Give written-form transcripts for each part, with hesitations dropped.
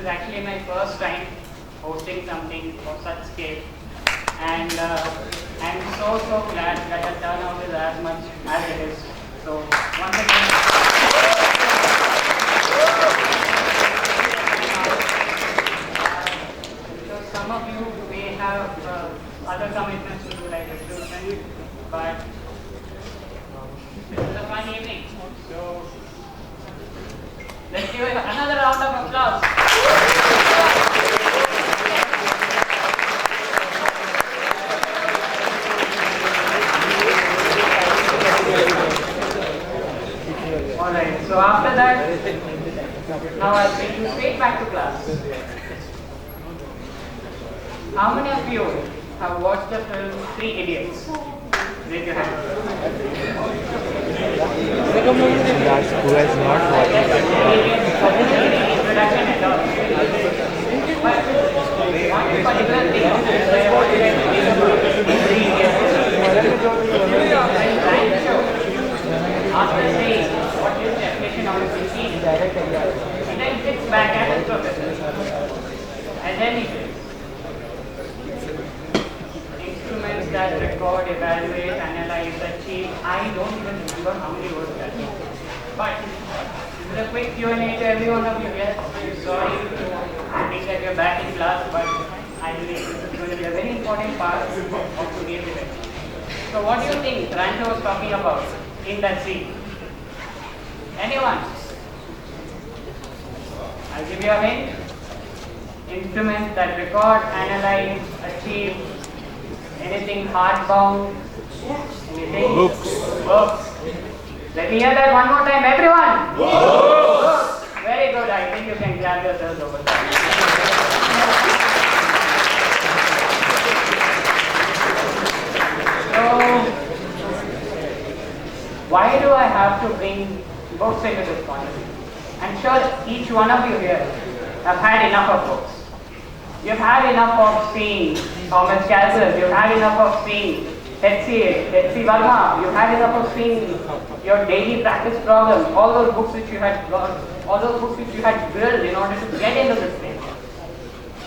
actually my first time hosting something of such scale, and I'm so glad that the turnout is as much as it is. So once again, so some of you may have other commitments to do like recruitment, but this is a fun evening. So let's give it another round of applause. Alright, so after that, now I'll take you straight back to class. How many of you have watched the film Three Idiots? Raise your hand. Who has not watched it? Introduction and all. But one particular thing where what did I think about Three Idiots? After saying what is the definition of a machine, he then sits back at his professor and then he says, instruments that record, evaluate, analyze, achieve. I don't even remember how many words that is. But this is a quick Q&A to every one of you. Yes, sorry, I think that you're back in class, but I believe this is going to be a very important part of today's event. So what do you think Rancho was talking about in that scene? Anyone? I'll give you a hint. Instruments that record, analyze, achieve, anything hardbound, anything? Books. Books. Let me hear that one more time, everyone. Books. Very good. I think you can clap yourselves over there. So, why do I have to bring books into this conversation? I'm sure each one of you here have had enough of books. You've had enough of seeing Thomas Calculus, you've had enough of seeing H.C. Verma, you've had enough of seeing your daily practice problems, all those books which you had got, all those books which you had built in order to get into this thing.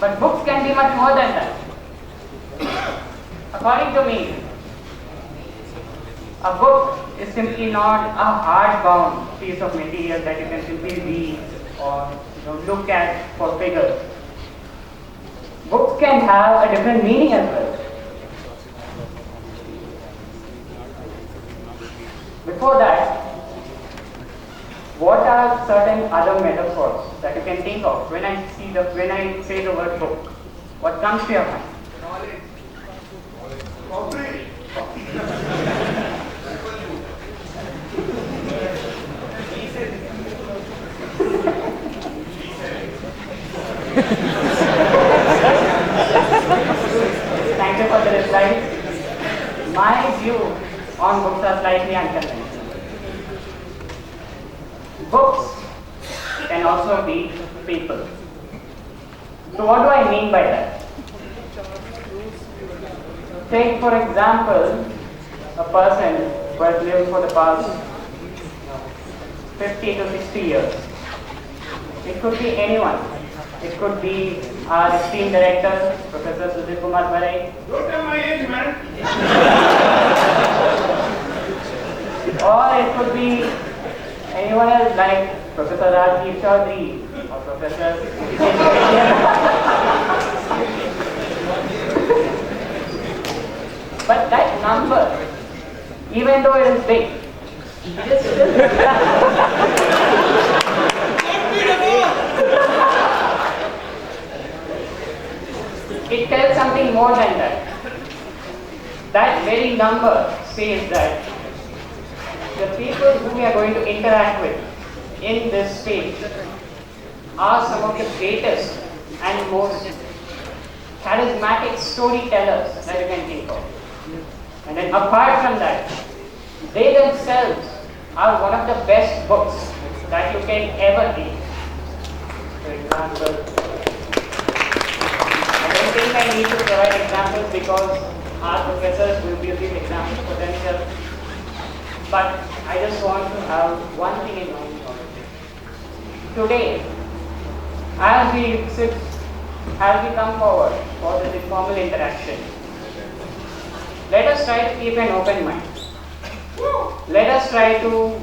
But books can be much more than that. According to me, a book is simply not a hardbound piece of material that you can simply read or look at for figures. Books can have a different meaning as well. Before that, what are certain other metaphors that you can think of when I say the word book? What comes to your mind? Knowledge. Thank you for the reply. My view on books are slightly unconventional. Books can also be people. So what do I mean by that? Take for example a person who has lived for the past 50 to 60 years. It could be anyone. It could be our esteemed director, Professor Sudhir Kumar Barai. Don't tell my age, man. Or it could be anyone else like Professor Rajiv Chaudhary or Professor But that number, even though it is big, it is still it tells something more than that. That very number says that the people who we are going to interact with in this space are some of the greatest and most charismatic storytellers that you can think of. And then apart from that, they themselves are one of the best books that you can ever read. For example, I don't think I need to provide examples because our professors will give these examples for themselves. But I just want to have one thing in mind. Today, as we sit, as we come forward for this informal interaction, let us try to keep an open mind. Let us try to,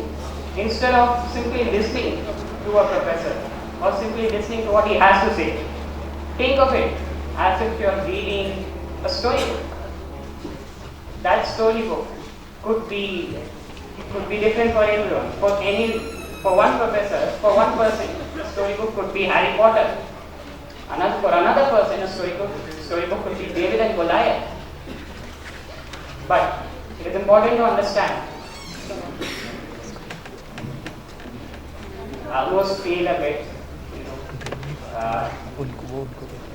instead of simply listening to a professor or simply listening to what he has to say, think of it as if you are reading a storybook. That storybook could be different for everyone. For one professor, for one person, a storybook could be Harry Potter. For another person, a storybook could be David and Goliath. But it is important to understand. I almost feel a bit,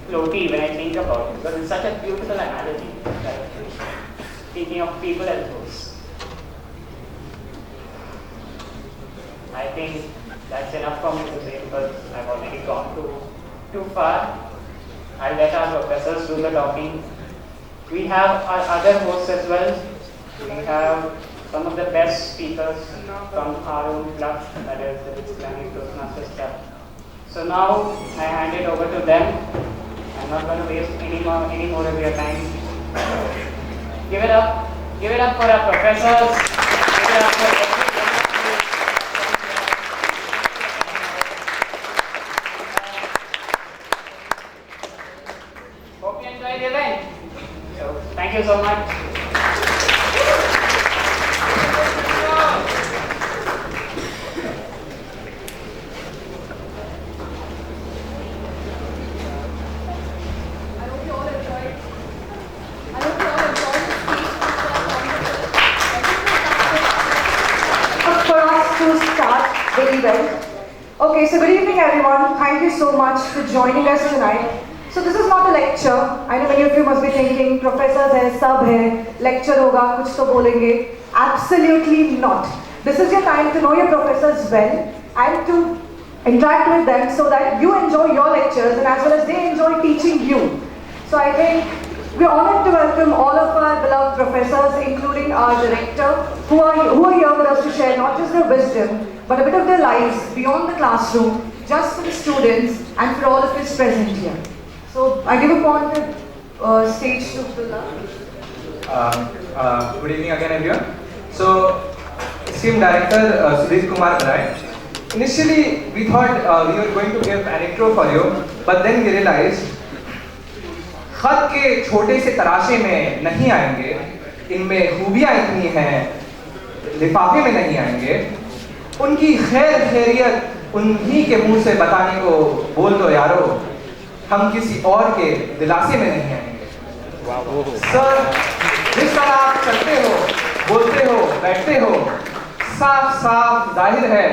floaty when I think about it, because it's such a beautiful analogy. Thinking of people as ghosts. I think that's enough for me to say because I've already gone too far. I'll let our professors do the talking. We have our other hosts as well. We have some of the best speakers from our own club, that is the Pilani Toastmasters club. So now I hand it over to them. I'm not going to waste any more of your time. Give it up for our professors. Give it up for everyone. Hope you enjoyed the event. So thank you so much. Okay, so good evening everyone. Thank you so much for joining us tonight. So this is not a lecture. I know many of you must be thinking, professors hai, sab hai, lecture hoga, kuch to bolenge. Absolutely not. This is your time to know your professors well and to interact with them so that you enjoy your lectures and as well as they enjoy teaching you. So I think we're honored to welcome all of our beloved professors, including our director, who are here with us to share not just their wisdom, but a bit of their lives beyond the classroom, just for the students and for all of us present here. So I give upon the stage to Pilani. Good evening again, everyone. So, esteemed director Sudhir Kumar Brai. Initially, we thought we were going to give an intro for you, but then we realized खत के छोटे से तराशे में नहीं आएंगे, इनमें खूबियाँ इतनी हैं, लिफाफे में नहीं आएंगे, उनकी खैर खैरियत उन्हीं के मुंह से बताने को बोल दो यारो, हम किसी और के दिलासे में नहीं आएंगे। सर, जिस तरह आप चलते हो, बोलते हो, बैठते हो, साफ साफ जाहिर है,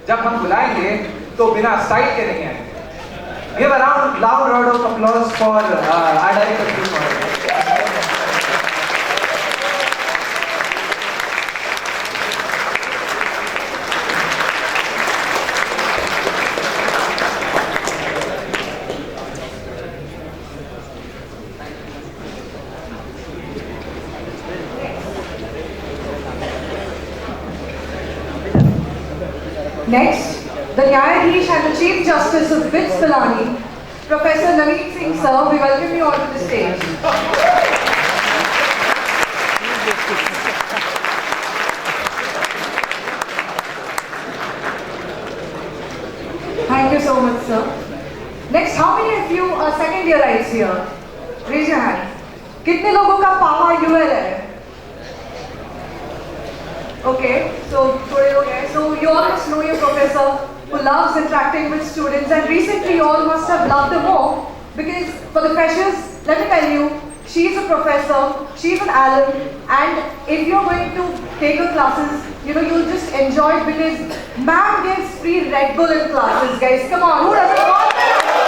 जब हम बुलाएंगे तो बिना स्टाइल के नहीं आएंगे। Give a loud round of applause for our director. Next, the Nyayadhish and the Chief Justice of Pilani, Professor Naveen Singh sir, we welcome you onto the stage. Thank you so much, sir. Next, how many of you are second yearites here? Raise your hand. कितने लोगों का पावा UL है? Okay, so so you all must know your professor who loves interacting with students, and recently you all must have loved her more because for the freshers, let me tell you, she is a professor, she is an alum, and if you're going to take her classes, you'll just enjoy it because ma'am gives free Red Bull in classes, guys. Come on, who doesn't want that?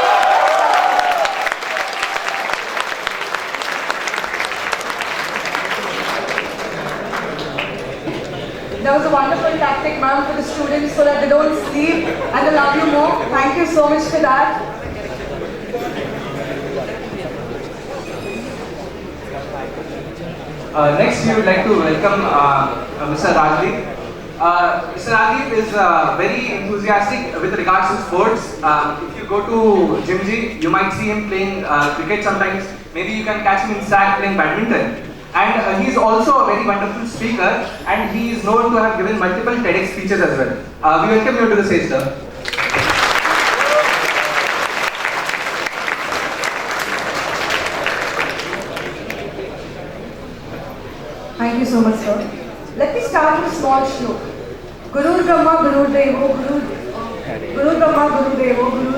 That was a wonderful tactic, ma'am, for the students so that they don't sleep and they love you more. Thank you so much for that. Next, we would like to welcome Mr. Rajli. Mr. Rajiv is very enthusiastic with regards to sports. If you go to Jimji, you might see him playing cricket sometimes. Maybe you can catch him in sack playing badminton. And he is also a very wonderful speaker, and he is known to have given multiple TEDx speeches as well. We welcome you to the stage, sir. Thank you so much, sir. Let me start with a small shlok. Guru Brahma, Guru Devo, Guru Brahma, Guru Devo, Guru.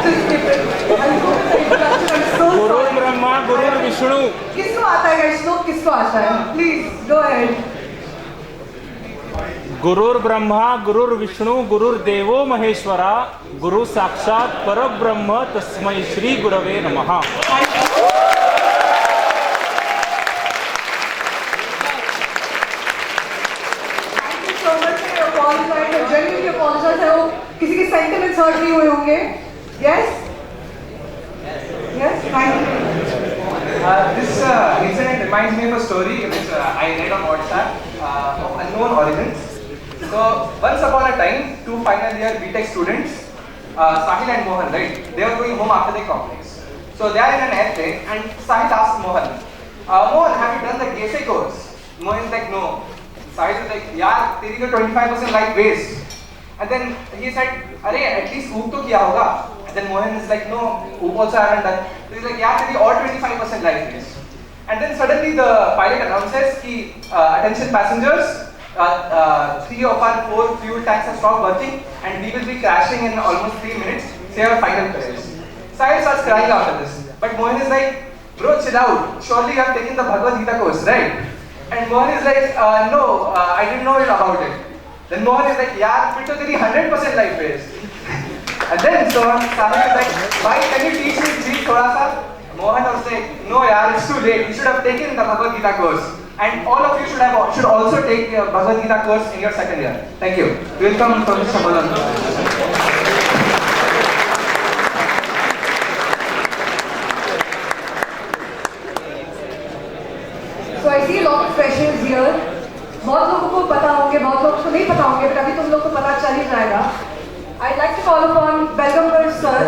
Just skip it. I'll go with the introduction. I'm so Guru sorry. Brahma गुरु विष्णु किसको आता है guys? श्लोक किसको आता है? Please go ahead. गुरुर् Brahma गुरुर् Vishnu गुरुर्देवो महेश्वरा गुरु साक्षात परब्रह्म तस्मै श्री गुरवे नमः. So much I apologize. I genuinely apologize. I hope किसी के sentiments hurt नहीं हुए होंगे. Yes? Yes? Thank you. This incident reminds me of a story which I read on WhatsApp of unknown origins. So, once upon a time, two final year BTech students, Sahil and Mohan, right? They were going home after their complex. So, they are in an airplane and Sahil asked Mohan, Mohan, have you done the GSA course? Mohan is like, no. Sahil is like, yaar, teri to 25% life waste. And then he said, Arey, at least oop to kiya hoga. And then Mohan is like, no, oop also I haven't done. So he's like, yaar, teri or 25% life waste. And then suddenly the pilot announces, ki, attention passengers, 3 of our 4 fuel tanks have stopped working and we will be crashing in almost 3 minutes. Say our final prayers. Sahil starts crying after this. But Mohan is like, bro, chill out. Surely you have taken the Bhagavad Gita course, right? And Mohan is like, no, I didn't know about it. Then Mohan is like, yaar, fit to teri 100% life waste. And then so Sahil is like, why can you teach me Greek thoda sa? Mohan was like, no yaar, it's too late. You should have taken the Bhagavad Gita course. And all of you should also take the Bhagavad Gita course in your second year. Thank you. Welcome, Professor Mohan. So I see a lot of freshers here. बहुत लोगों को पता होंगे, बहुत लोगों को नहीं पता होंगे, but अभी तुम लोग को पता चल ही जाएगा. I'd like to call upon Belgambar sir.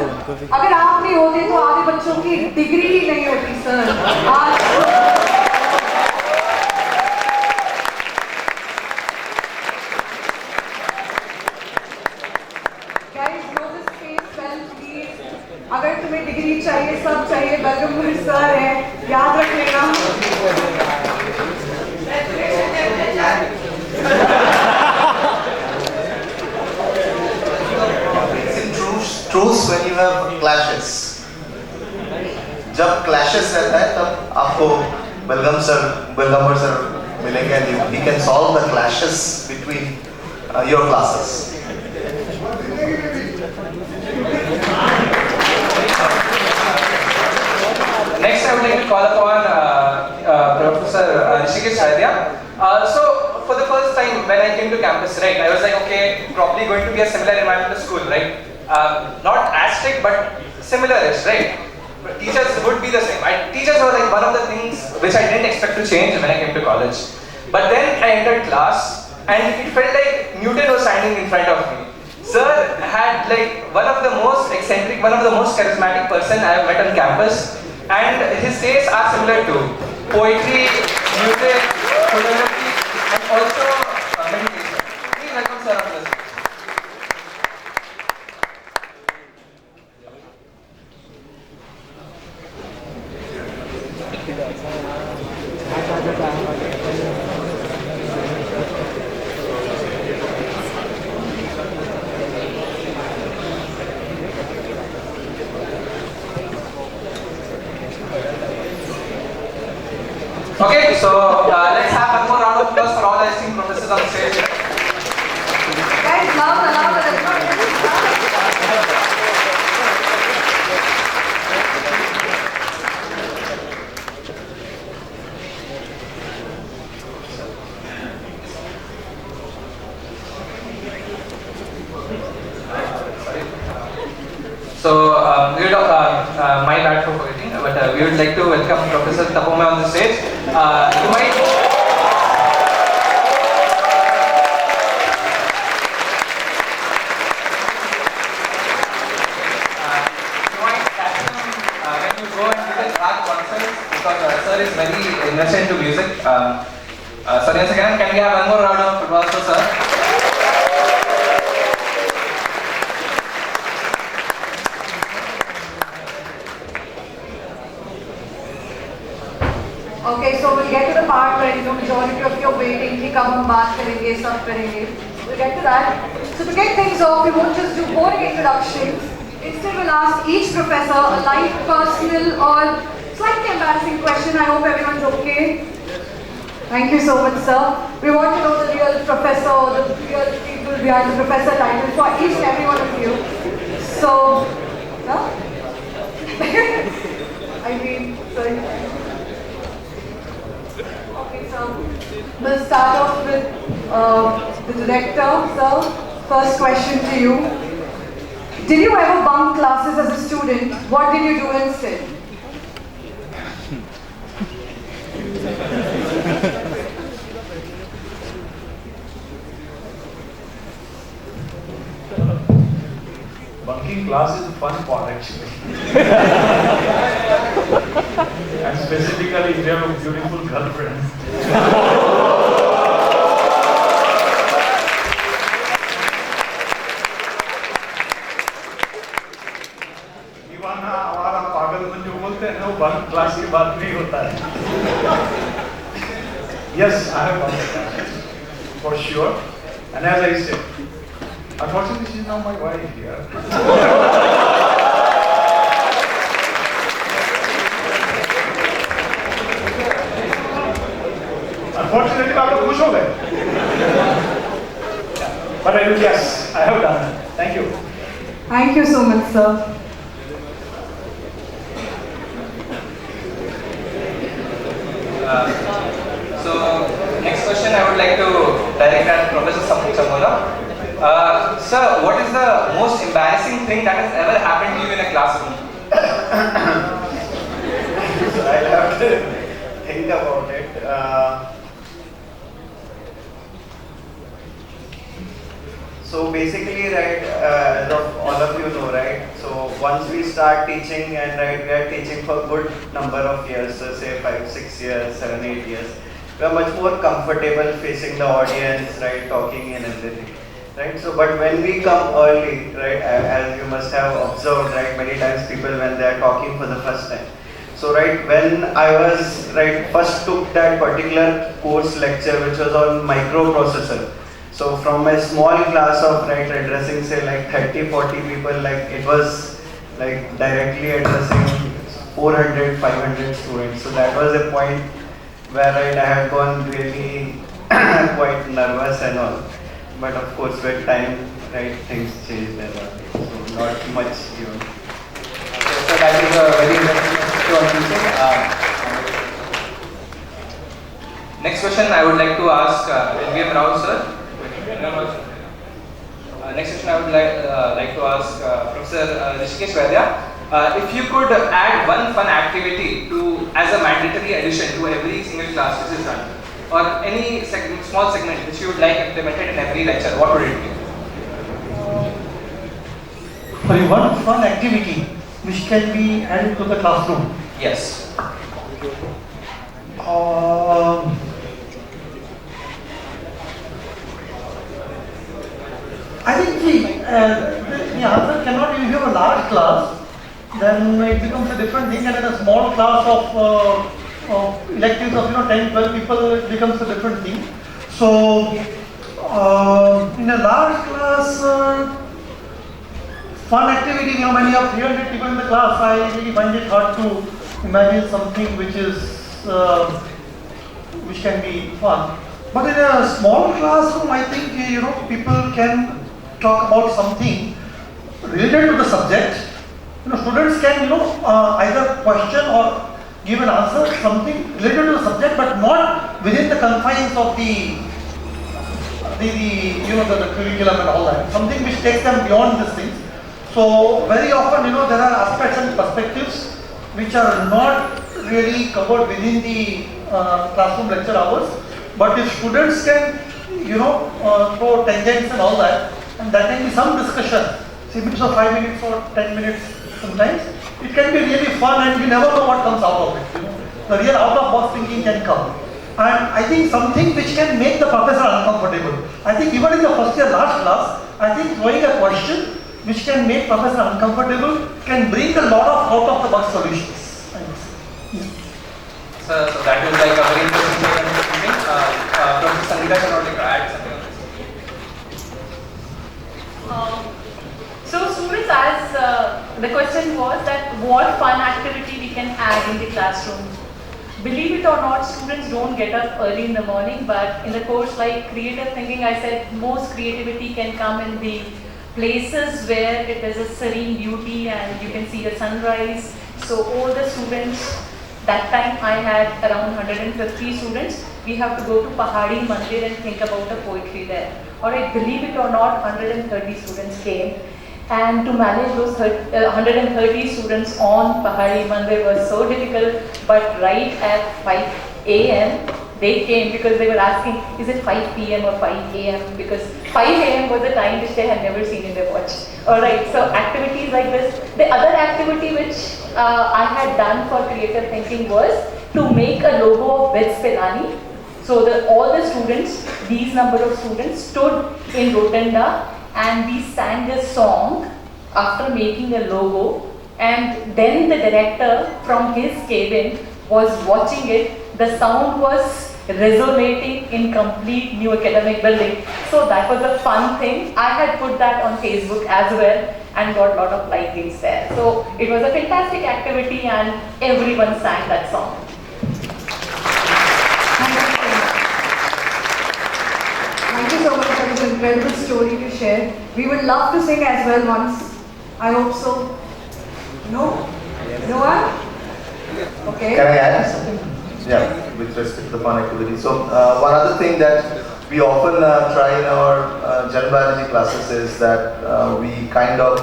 अगर आप नहीं होते तो आधे बच्चों की डिग्री ही नहीं होती सर. आज guys know this space well, please. अगर तुम्हें डिग्री चाहिए, सब चाहिए, बेलगम्बर सर है, याद रख लेना. It's in truce when you have clashes. जब clashes रहता है तब आपको बेलगम्बर सर मिलेंगे and he can solve the clashes between your classes. Next, I would like to call upon Professor Rishikesh Saidya. So, for the first time when I came to campus, right, I was like, okay, probably going to be a similar environment to school, right? Not as strict, but similar-ish, right? But teachers would be the same. Teachers were like one of the things which I didn't expect to change when I came to college. But then I entered class, and it felt like Newton was standing in front of me. Sir had like one of the most eccentric, one of the most charismatic person I have met on campus. And his tastes are similar to poetry, music, photography, and also meditation. Please welcome Sir on this. Okay, so let's have one more round of applause for all our esteemed professors on stage. Guys, louder, louder. That's not So, we would, my bad for forgetting, but we would like to welcome Professor Tapome on the stage. You might because sir is very invested into music. So once again, can we have one more round of applause for sir? Okay, so we'll get to the part where majority of you are waiting कि कब हम बात करेंगे, सब करेंगे. We'll get to that. So to get things off, we won't just do boring introductions. Instead, we'll ask each professor a light, personal, or slightly embarrassing question. I hope everyone's okay. Thank you so much, sir. We want to know the real professor or the real people behind the professor title for each and every one of you. So, no? I mean, sorry. Okay, so we'll start off with the director, sir. First question to you. Did you ever bunk classes as a student? What did you do instead? Bunking class is the fun part actually. And specifically if you have a beautiful girlfriend. दीवाना हमारा पागलपन जो बोलते हैं ना वो bunk class की बात नहीं होता है. Yes, I have bunked class for sure. And as I said, unfortunately, she's not my wife here. Unfortunately, आप लोग खुश हो गए. But I will, yes, I have done it. Thank you. Thank you so much, sir. So next question I would like to direct at Professor Samola. Sir, what is the most embarrassing thing that has ever happened to you in a classroom? So I'll have to think about it. So basically, right, as all of you know, right, so once we start teaching and right, we are teaching for a good number of years, so say 5, 6 years, 7, 8 years, we are much more comfortable facing the audience, right, talking and everything. Right, so but when we come early, right, as you must have observed, right, many times people when they are talking for the first time. So right, when I was, right, first took that particular course lecture which was on microprocessor. So from a small class of, right, addressing say like 30, 40 people, like it was like directly addressing 400, 500 students. So that was a point where, right, I had gone really quite nervous and all. But of course, with time, right, things changed and all. So not much, you know. So that is a very interesting question. Next question I would like to ask William Rao sir. Next question I would like to ask Professor Rishikesh Vaidya. If you could add one fun activity to as a mandatory addition to every single class which is done, or any small segment which you would like implemented in every lecture, what would it be? Sorry, one fun activity which can be added to the classroom. Yes. I think the answer cannot be if you have a large class, then it becomes a different thing, and in a small class of electives of 10, 12 people, it becomes a different thing. So in a large class, fun activity, when you have 300 people in the class, I really find it hard to imagine something which can be fun. But in a small classroom, I think people can talk about something related to the subject. Students can either question or give an answer, something related to the subject, but not within the confines of the curriculum and all that. Something which takes them beyond these things. So very often, there are aspects and perspectives which are not really covered within the classroom lecture hours. But if students can, throw tangents and all that, and that can be some discussion, say it's of 5 minutes or 10 minutes sometimes, it can be really fun and you never know what comes out of it. the real out-of-box thinking can come. And I think something which can make the professor uncomfortable. I think even in the first year last class, I think throwing a question which can make professor uncomfortable can bring a lot of out-of-the-box solutions. So that was like a very interesting way of thinking. Professor Sangeeta, can you add something on this? So students, as the question was that what fun activity we can add in the classroom. Believe it or not, students don't get up early in the morning, but in the course like creative thinking, I said most creativity can come in the places where it is a serene beauty and you can see a sunrise. So all the students, that time I had around 150 students, we have to go to Pahadi Mandir and think about a poetry there. Alright, believe it or not, 130 students came. And to manage those 130 students on Pahadi Mandir was so difficult, but right at 5 a.m. they came because they were asking, is it 5 p.m. or 5 a.m. because 5 a.m. was the time which they had never seen in their watch. Alright, so activities like this. The other activity which I had done for creative thinking was to make a logo of Pilani. So all the students, these number of students stood in Rotunda and we sang a song after making a logo, and then the director from his cabin was watching it. The sound was resonating in complete new academic building. So that was a fun thing. I had put that on Facebook as well and got a lot of likings there. So it was a fantastic activity and everyone sang that song. Thank you so much for this incredible story to share. We would love to sing as well once. I hope so. No? No one? Okay. Can I add something? Yeah, with respect to the fun activity. So one other thing that we often try in our general biology classes is that we kind of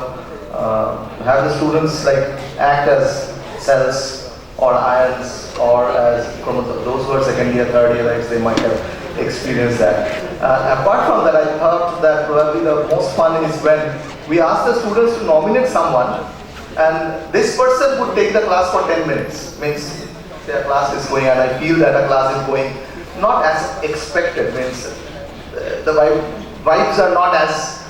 have the students like act as cells or ions or as chromosomes. Those who are second year, third year, right, they might have experienced that. Apart from that, I thought that probably the most fun is when we ask the students to nominate someone and this person would take the class for 10 minutes. Means their class is going and I feel that a class is going not as expected, means the vibes are not as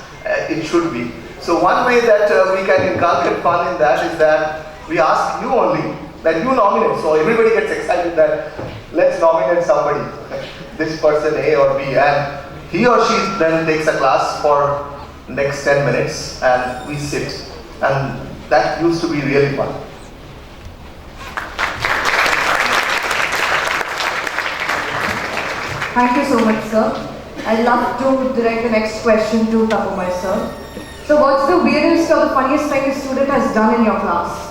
it should be. So one way that we can inculcate fun in that is that we ask you only that you nominate. So everybody gets excited that let's nominate somebody, this person A or B, and he or she then takes a class for next 10 minutes and we sit, and that used to be really fun. Thank you so much, sir. I'd love to direct the next question to Tapumai, sir. So what's the weirdest or the funniest thing a student has done in your class?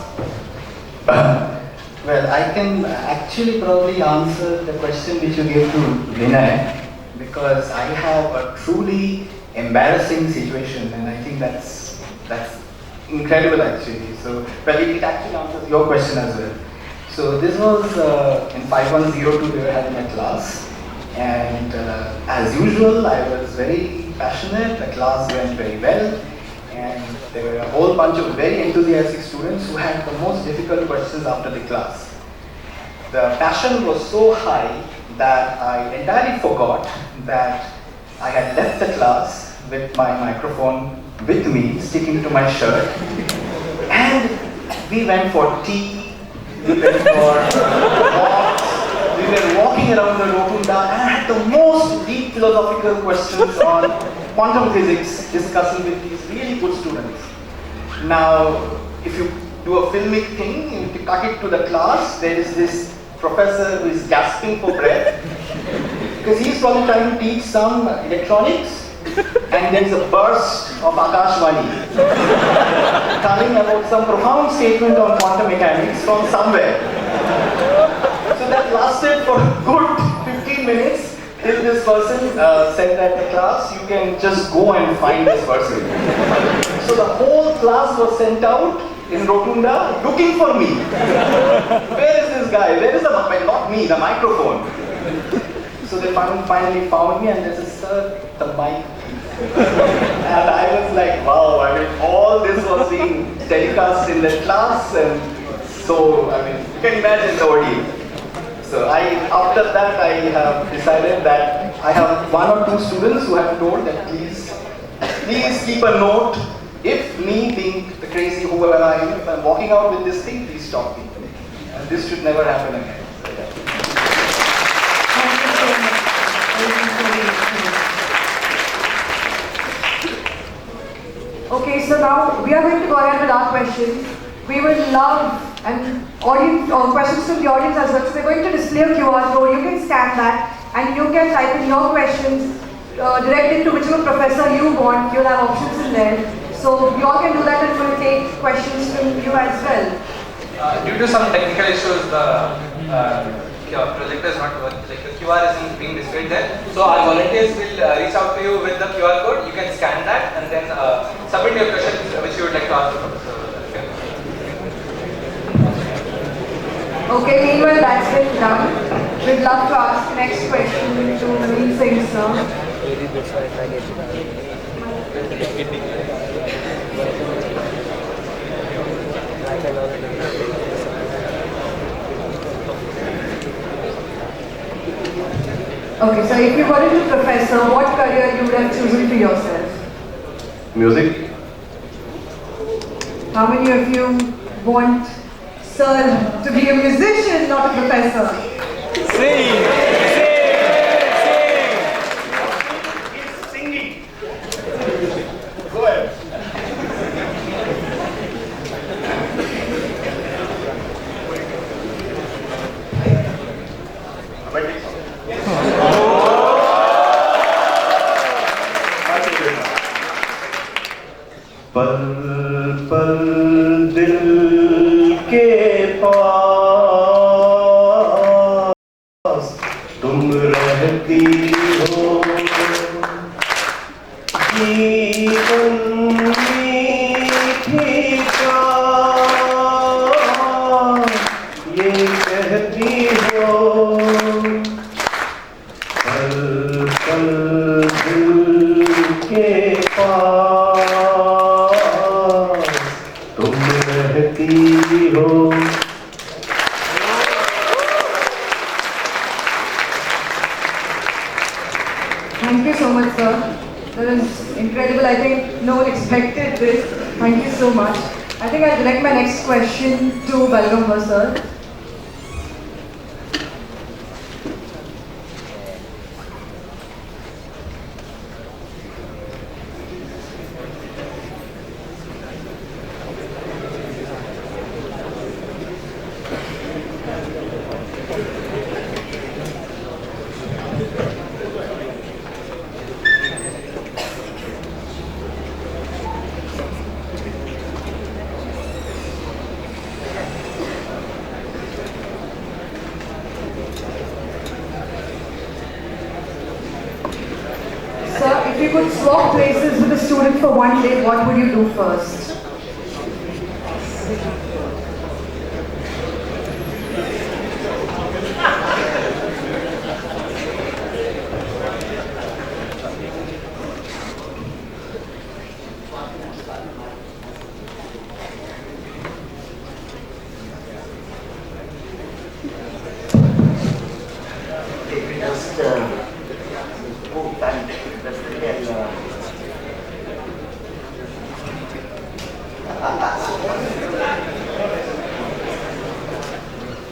Well, I can actually probably answer the question which you gave to Vinay, because I have a truly embarrassing situation and I think that's incredible actually. So, well, it actually answers your question as well. So this was in 5102 we were having a class, and as usual I was very passionate, the class went very well, and there were a whole bunch of very enthusiastic students who had the most difficult questions after the class. The passion was so high that I entirely forgot that I had left the class with my microphone with me, sticking to my shirt, and we went for tea, we went for walks, we were walking around the rotunda and I had the most deep philosophical questions on quantum physics discussing with these really good students. Now, if you do a filmic thing, if you cut it to the class, there is this professor who is gasping for breath because he's probably trying to teach some electronics, and there is a burst of Akashvani telling about some profound statement on quantum mechanics from somewhere. So that lasted for a good 15 minutes till this person said that the class, you can just go and find this person. So the whole class was sent out in Rotunda looking for me. Where is this guy? Where is the, not me, the microphone? So they finally found me and they said, sir, the mic. And I was like, wow, I mean, all this was being telecast in the class, and so, I mean, you can imagine the ordeal. So after that, I have decided that I have 1 or 2 students who have told that please keep a note. If me being the crazy whoever I am, if I'm walking out with this thing, please stop me. And this should never happen again. So, yeah. Okay, so now we are going to go ahead with our questions. We would love and audience questions from the audience as well. So we're going to display a QR code. You can scan that and you can type in your questions directly to whichever professor you want. You'll have options in there. So you all can do that and we'll take questions from you as well. Due to some technical issues, the projector is not working, like the QR isn't being displayed there. So our volunteers will reach out to you with the QR code. You can scan that and then submit your questions which you would like to ask the professor. Okay, meanwhile that's been done. We'd love to ask the next question to Naveen Singh, sir. Okay, so if you were to be professor, what career you would have chosen for yourself? Music. How many of you want Sir to be a musician, not a professor? Sing! He's singing. Go ahead. पल पल दिल के पास तुम रहती हो, जीवन मीठी चाह ये कहती हो, पल पल दिल के पास तुम रहती हो. Thank you so much, sir. That was incredible. I think no one expected this. Thank you so much. I think I'll direct my next question to Balgamba, sir. Sir, if you could swap places with a student for one day, what would you do first? Just move back. That's the end.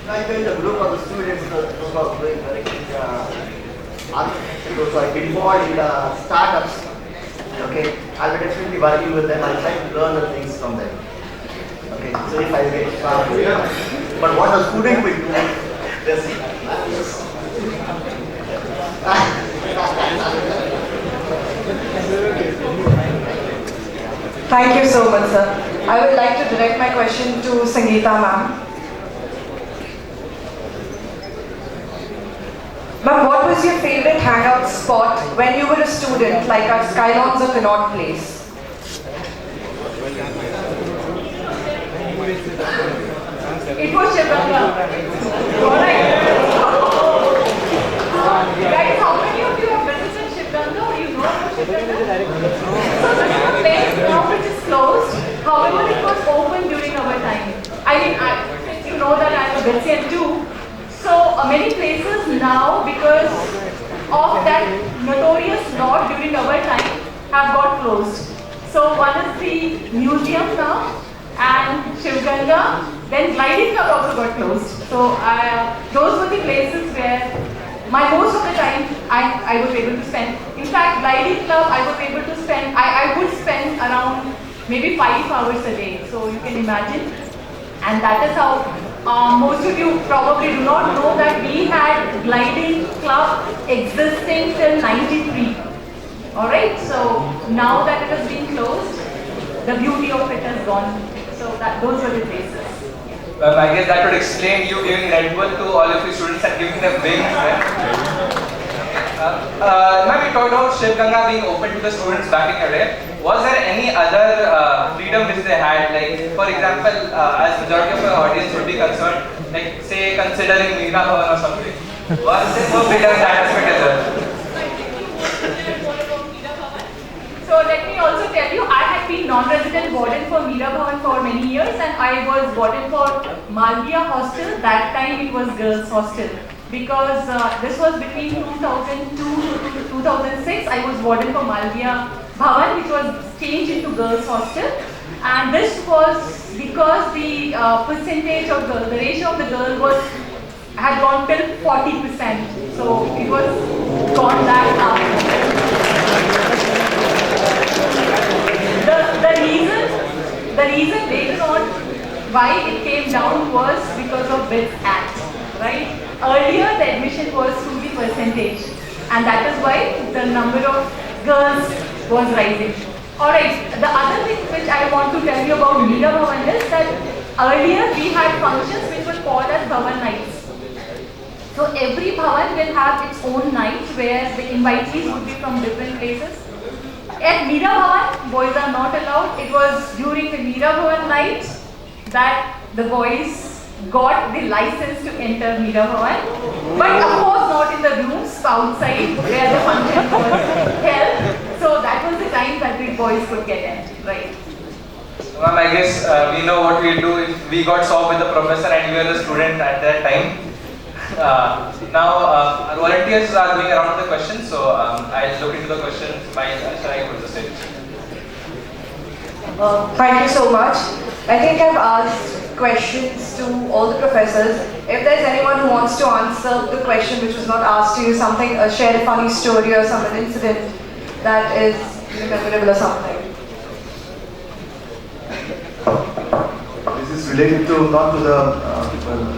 I built a group of the students who are doing architecture, so I get involved in startups. Okay, I'll be definitely working with them. I'll try to learn the things from them. Okay, so if I get but what a student will do, this. Thank you so much, sir. I would like to direct my question to Sangeeta ma'am. Ma'am, what was your favorite hangout spot when you were a student, like at Skylons or Connaught Place? It was Shivanga. Guys, how many of you have visited Shivanga or you know about Shivanga? So this is a place now which is closed. However, it was open during our time. I mean, you know that I'm a Betsy too. So many places now, because of that notorious law during our time, have got closed. So one is the museum now, and Shiv Ganga, then gliding club also got closed. So those were the places where most of the time I was able to spend. In fact, gliding club I was able to spend, I would spend around maybe 5 hours a day. So you can imagine. And that is how most of you probably do not know that we had gliding club existing till 93. Alright, so now that it has been closed, the beauty of it has gone. So those were the places. Well, I guess that would explain you giving Red Bull to all of your students and giving them wings. Ma'am, you talked about Shiv Ganga being open to the students back in your day. Was there any other freedom which they had? Like, for example, as majority of your audience would be concerned, like say considering Meera Bhavan or something. Was there more freedom in that aspect as well? So let me also tell you, I had been non-resident warden for Meera Bhavan for many years, and I was warden for Malviya hostel. That time it was girls hostel, because this was between 2002 to 2006. I was warden for Malviya Bhavan, which was changed into girls hostel, and this was because the percentage of the ratio of the girl had gone till 40%. So it was gone back up. The reason later on why it came down was because of BITS Act, right? Earlier the admission was through the percentage, and that is why the number of girls was rising. Alright, the other thing which I want to tell you about Meera Bhavan is that earlier we had functions which were called as Bhavan nights. So every Bhavan will have its own night where the invitees would be from different places. At Meera Bhavan, boys are not allowed. It was during the Meera Bhavan night that the boys got the license to enter Meera Bhavan. But of course not in the rooms outside where the function was held. So that was the time that the boys could get in, right? Ma'am, I guess we know what we do if we got solved with the professor and we were the student at that time. Now, our volunteers are going around the questions, so I'll look into the questions. Shall I go to the stage? Thank you so much. I think I've asked questions to all the professors. If there's anyone who wants to answer the question which was not asked to you, something, share a funny story or some incident that is memorable or something. This is related to not to the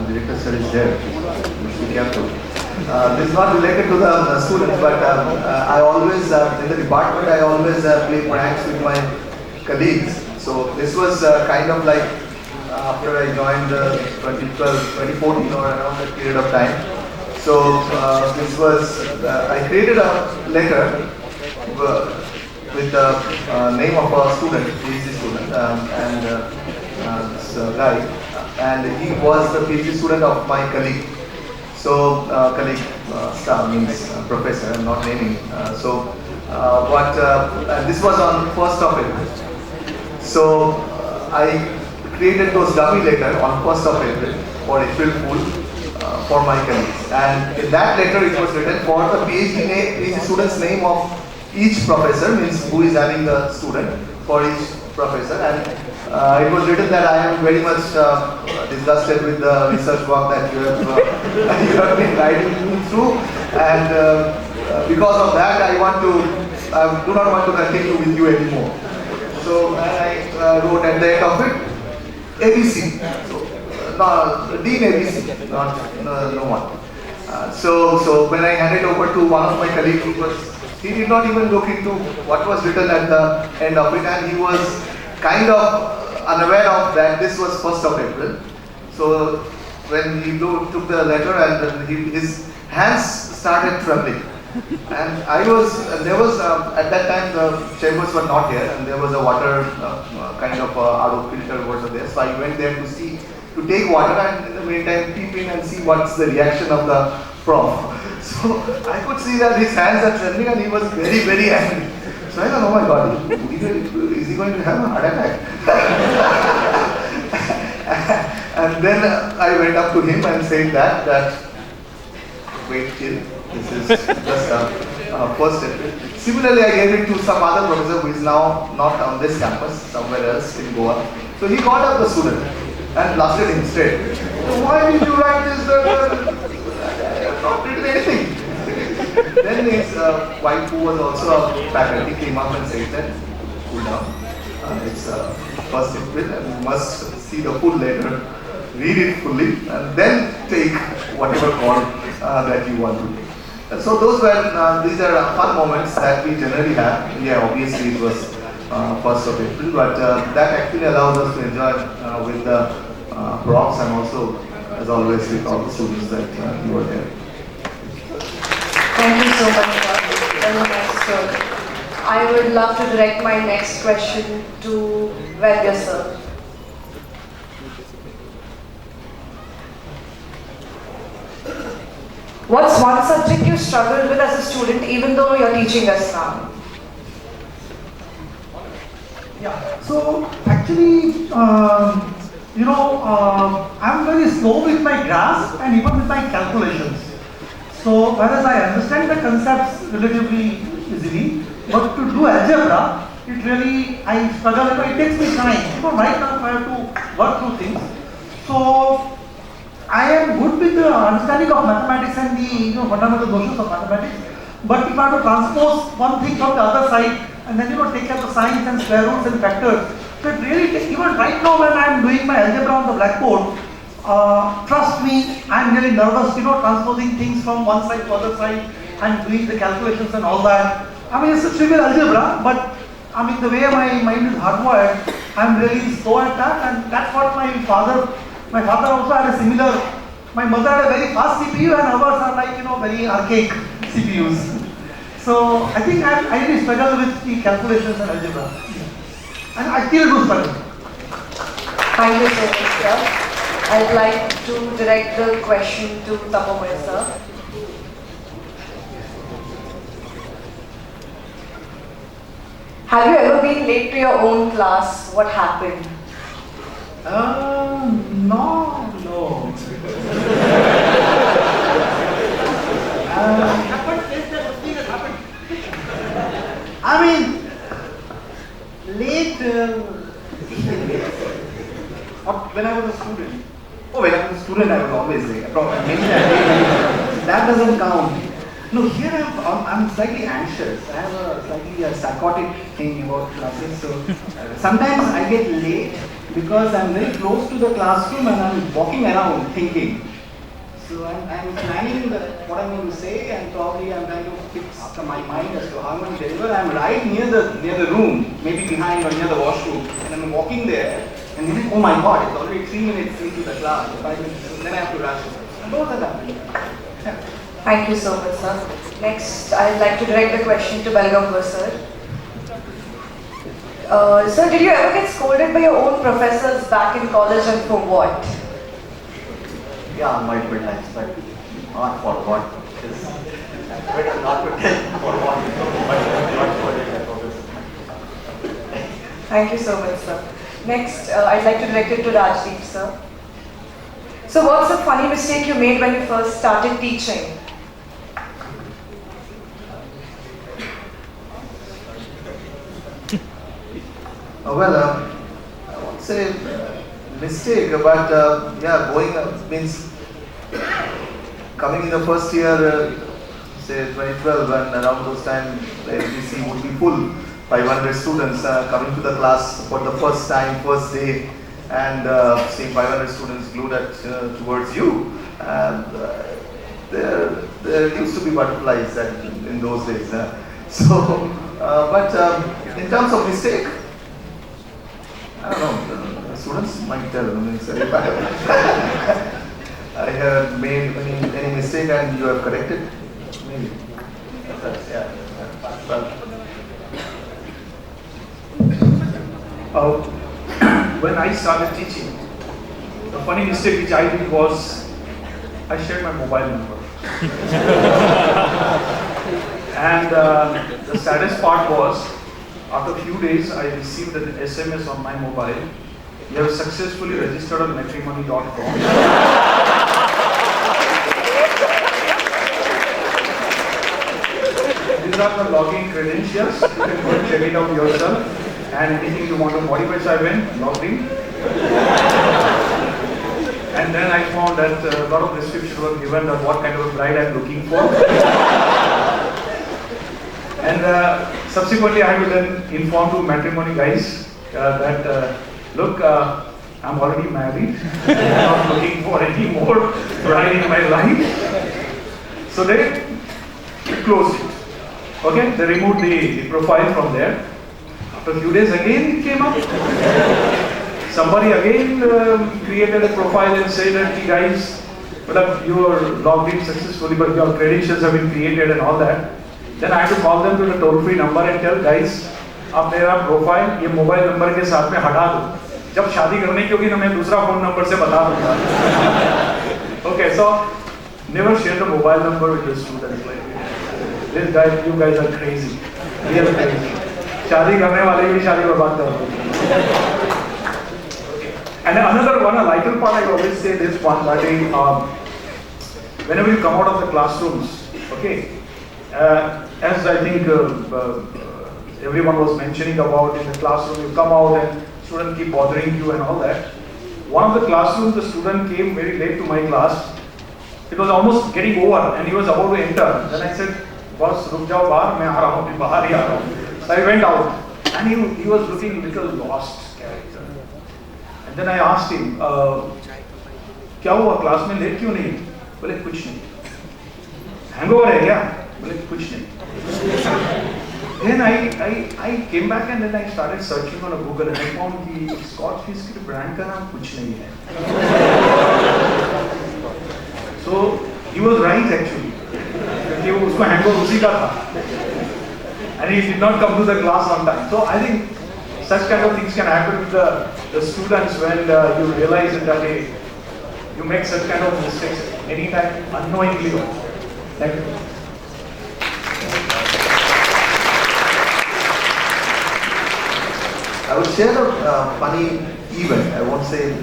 director studies there. Be careful. This is not related to the students, but I always in the department I always play pranks with my colleagues. So this was kind of like after I joined 2014 or around that period of time. So this was I created a letter with the name of a student, PhD student, and this guy, and he was the PhD student of my colleague. So colleague star means professor, I'm not naming. This was on 1st of April. So I created those dummy letter on 1st of April for April Fool for my colleagues. And in that letter it was written for the PhD student's name of each professor, means who is having the student for each professor. And it was written that I am very much disgusted with the research work that you have been guiding me through, and because of that I do not want to continue with you anymore. So I wrote at the end of it ABC. So Dean ABC, not no one. So when I handed over to one of my colleagues, he did not even look into what was written at the end of it, and he was kind of unaware of that this was 1st of April. So when he took the letter, and his hands started trembling. And there was at that time the chambers were not here, and there was a water kind of RO filter water there. So I went there to take water, and in the meantime peep in and see what's the reaction of the prof. So I could see that his hands are trembling, and he was very, very angry. So I thought, oh my God, is he going to have a heart attack? And then I went up to him and said that wait till. This is just first April. Similarly, I gave it to some other professor who is now not on this campus, somewhere else in Goa. So he called up the student and blasted him straight. So why did you write this? I have not written anything. Then his wife, who was also a faculty, came up and said that, cool down. It's first April and you must see the full letter, read it fully, and then take whatever call that you want to take. So those were, these are fun moments that we generally have. Yeah, obviously it was 1st of April, but that actually allows us to enjoy with the profs and also, as always, with all the students that you were there. Thank you so much, sir. Very nice, sir. I would love to direct my next question to Vaidya, sir. What's one subject you struggled with as a student, even though you're teaching us now? Yeah, so actually, I'm very slow with my grasp and even with my calculations. So, whereas I understand the concepts relatively easily, but to do algebra, it really, I struggle, it takes me time. Right now I have to work through things. So, I am good with the understanding of mathematics and the fundamental notions of mathematics, but if I have to transpose one thing from the other side and then take care of the signs and square roots and factors, so it really takes, even right now when I am doing my algebra on the blackboard, trust me, I am really nervous, transposing things from one side to other side and doing the calculations and all that. I mean, it's a trivial algebra, but I mean, the way my mind is hardwired, I am really slow at that, and that's what my father also had a similar, my mother had a very fast CPU and ours are like, very archaic CPUs. So I think I really struggle with the calculations and algebra. And I still do struggle. Thank you so much, sir. I'd like to direct the question to Tapomoy, sir. Have you ever been late to your own class? What happened? No. I mean, late, when I was a student. Oh, when I was a student, I was always late. That doesn't count. No, here I'm slightly anxious. I have a slightly psychotic thing about classes. So sometimes I get late because I'm very close to the classroom and I'm walking around thinking. So I'm planning what I'm going to say, and probably I'm trying to fix up my mind as to how I'm going to deliver. I'm right near the room, maybe behind or near the washroom, and I'm walking there, and then, oh my God, it's already 3 minutes into the class, 5 minutes, and then I have to rush. And those are that. Thank you so much, sir. Next, I'd like to direct the question to Belgampur, sir. Sir, did you ever get scolded by your own professors back in college, and for what? Yeah, multiple times, but not for what. It's better not to tell for what, but not for the purpose. Thank you so much, sir. Next, I'd like to direct it to Rajdeep, sir. So what's a funny mistake you made when you first started teaching? Well, I won't say mistake, but yeah, going means coming in the first year, say 2012, when around those time the LGC would be full, 500 students coming to the class for the first time, first day, and seeing 500 students glued towards you. And there used to be butterflies in those days. But in terms of mistake, I don't know, students might tell. If I have made any mistake and you have corrected, maybe. Yeah. When I started teaching, the funny mistake which I did was I shared my mobile number. And the saddest part was, after a few days, I received an SMS on my mobile. You have successfully registered on matrimony.com. these are the login credentials. You can go and check it out yourself. And anything you want to modify, so I went, logged in. And then I found that a lot of restrictions were given on what kind of a bride I'm looking for. And subsequently, I had to then inform to matrimony guys that, look, I'm already married. I'm not looking for any more bride in my life. So they closed it. Okay, they removed the profile from there. After a few days, again it came up. Somebody again created a profile and said that, "Hey guys, well, you are logged in successfully, but your credentials have been created and all that." Then I had to call them to the toll-free number and tell, "Guys, आप मेरा profile ये mobile number के साथ में हटा दो. जब शादी करने की होगी ना मैं दूसरा फोन नंबर से बता दूंगा." Okay, so never share the mobile number with your students. Like, this guy, you guys are crazy, real crazy. शादी करने वाले की शादी बर्बाद कर दो. And another one, a lighter part, I always say this one, that whenever you come out of the classrooms, okay, as I think everyone was mentioning about in the classroom, you come out and students keep bothering you and all that. One of the classrooms, the student came very late to my class. It was almost getting over and he was about to enter. Then I said, "Boss, ruk jao bahar, main aa raha hu, bahar hi aa raha hu." So I went out and he was looking a little lost character. And then I asked him, "क्या हुआ class में late क्यों नहीं?" बोले कुछ नहीं. "Hangover है क्या?" बोले कुछ नहीं. Then I came back and then I started searching on a Google and I found कि Scotch whisky brand का नाम कुछ नहीं है. So he was right actually, क्योंकि वो उसको हैंगओवर उसी का था. And he did not come to the class on time. So I think such kind of things can happen with the students when you realize that you make such kind of mistakes anytime unknowingly. Thank you. I would share a funny event. I won't say a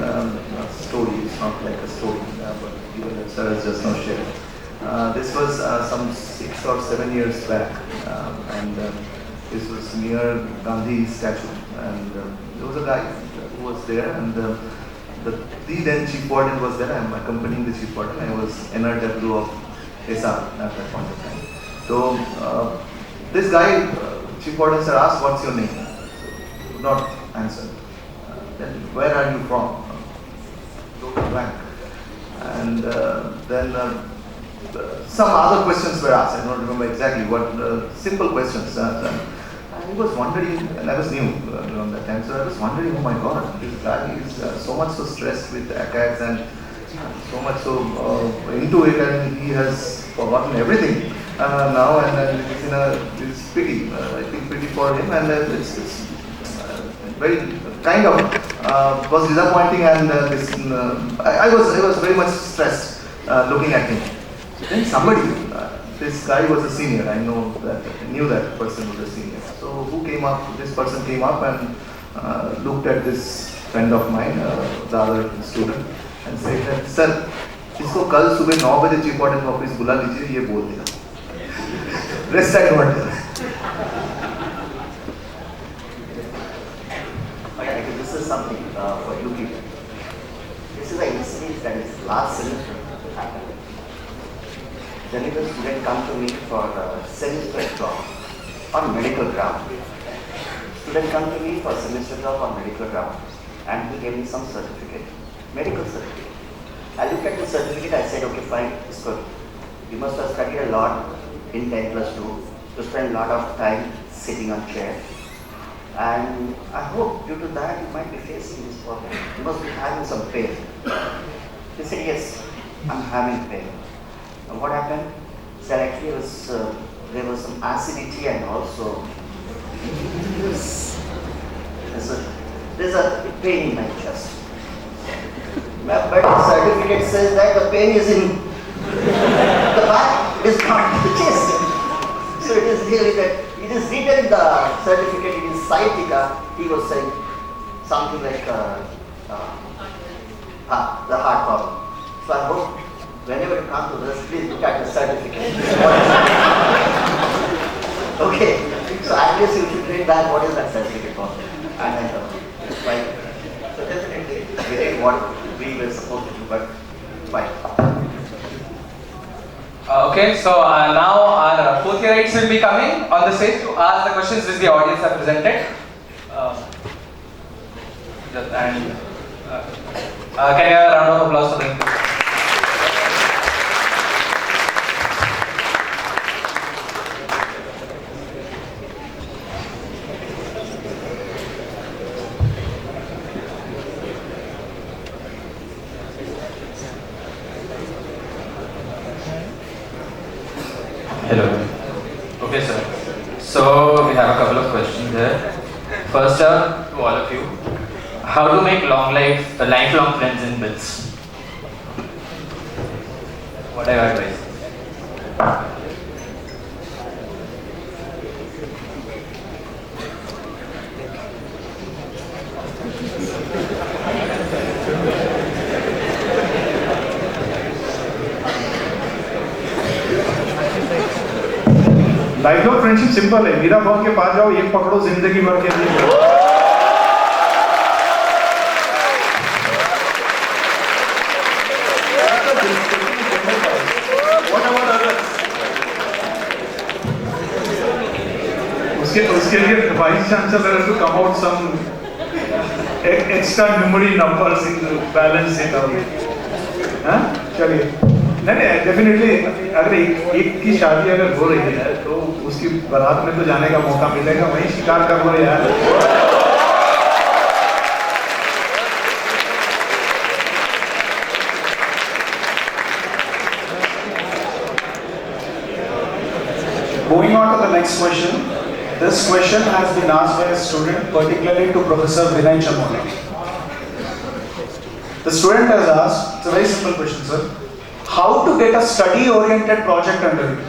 story. It's not like a story, but even if sir has just now shared. This was some 6 or 7 years back, and this was near Gandhi statue. And there was a guy who was there, and the then chief warden was there. I'm accompanying the chief warden. I was NRW of ESA at that point of time. So this guy, chief warden sir, asked, "What's your name?" Would not answer. Then, "Where are you from?" Total blank. And then some other questions were asked. I don't remember exactly what simple questions. I was wondering, and I was new around that time, so I was wondering, oh my God, this guy is so much so stressed with attacks and so much so into it, and he has forgotten everything now, and it's pity. I think pity for him, and it's very kind of was disappointing, and I was very much stressed looking at him. Then somebody, this guy was a senior. I knew that person was a senior. So who came up? This person came up and looked at this friend of mine, the other student, and said that, "Sir, इसको कल सुबह 9 बजे chief warden office बुला लीजिए, ये बोल देना." Rest I don't know. Okay, this is something for you people. This is an incident that is last semester happened. Generally, the student come to me for semester drop on medical ground. Student come to me for semester drop on medical ground, and he gave me some certificate, medical certificate. I looked at the certificate. I said, "Okay, fine, it's good. You must have studied a lot in 10+2. You spend a lot of time sitting on chair, and I hope due to that you might be facing this problem. You must be having some pain." He said, "Yes, I'm having pain." And what happened? Sir, actually there was some acidity and also there's a pain in my chest. But the certificate says that the pain is in the back, it is not in the chest. So it is really that, it is written in the certificate, it is sciatica. He was saying something like the heart problem. So I hope whenever you come to this, please look at the certificate. Okay, so now our fourth yearites will be coming on the stage to ask the questions which the audience have presented. Can you have a round of applause for them? Hello. Okay, sir. So we have a couple of questions here. First up, to all of you, how to make lifelong friends in BITS? What are your advice? Lifelong friendship simple है, मीरा भाव के पास जाओ, एक पकड़ो, जिंदगी भर के लिए। उसके लिए vice chancellor has to come out some extra numeric numbers in to balance it out. हाँ, चलिए। नहीं डेफिनेटली अगर एक की शादी अगर हो रही है तो उसकी बारात में तो जाने का मौका मिलेगा, वहीं शिकार कर लो यार। Moving on to the next question. This question has been asked by a student, particularly to Professor Vinay Chamola. The student has asked, it's a very simple question, sir. How to get a study-oriented project under it?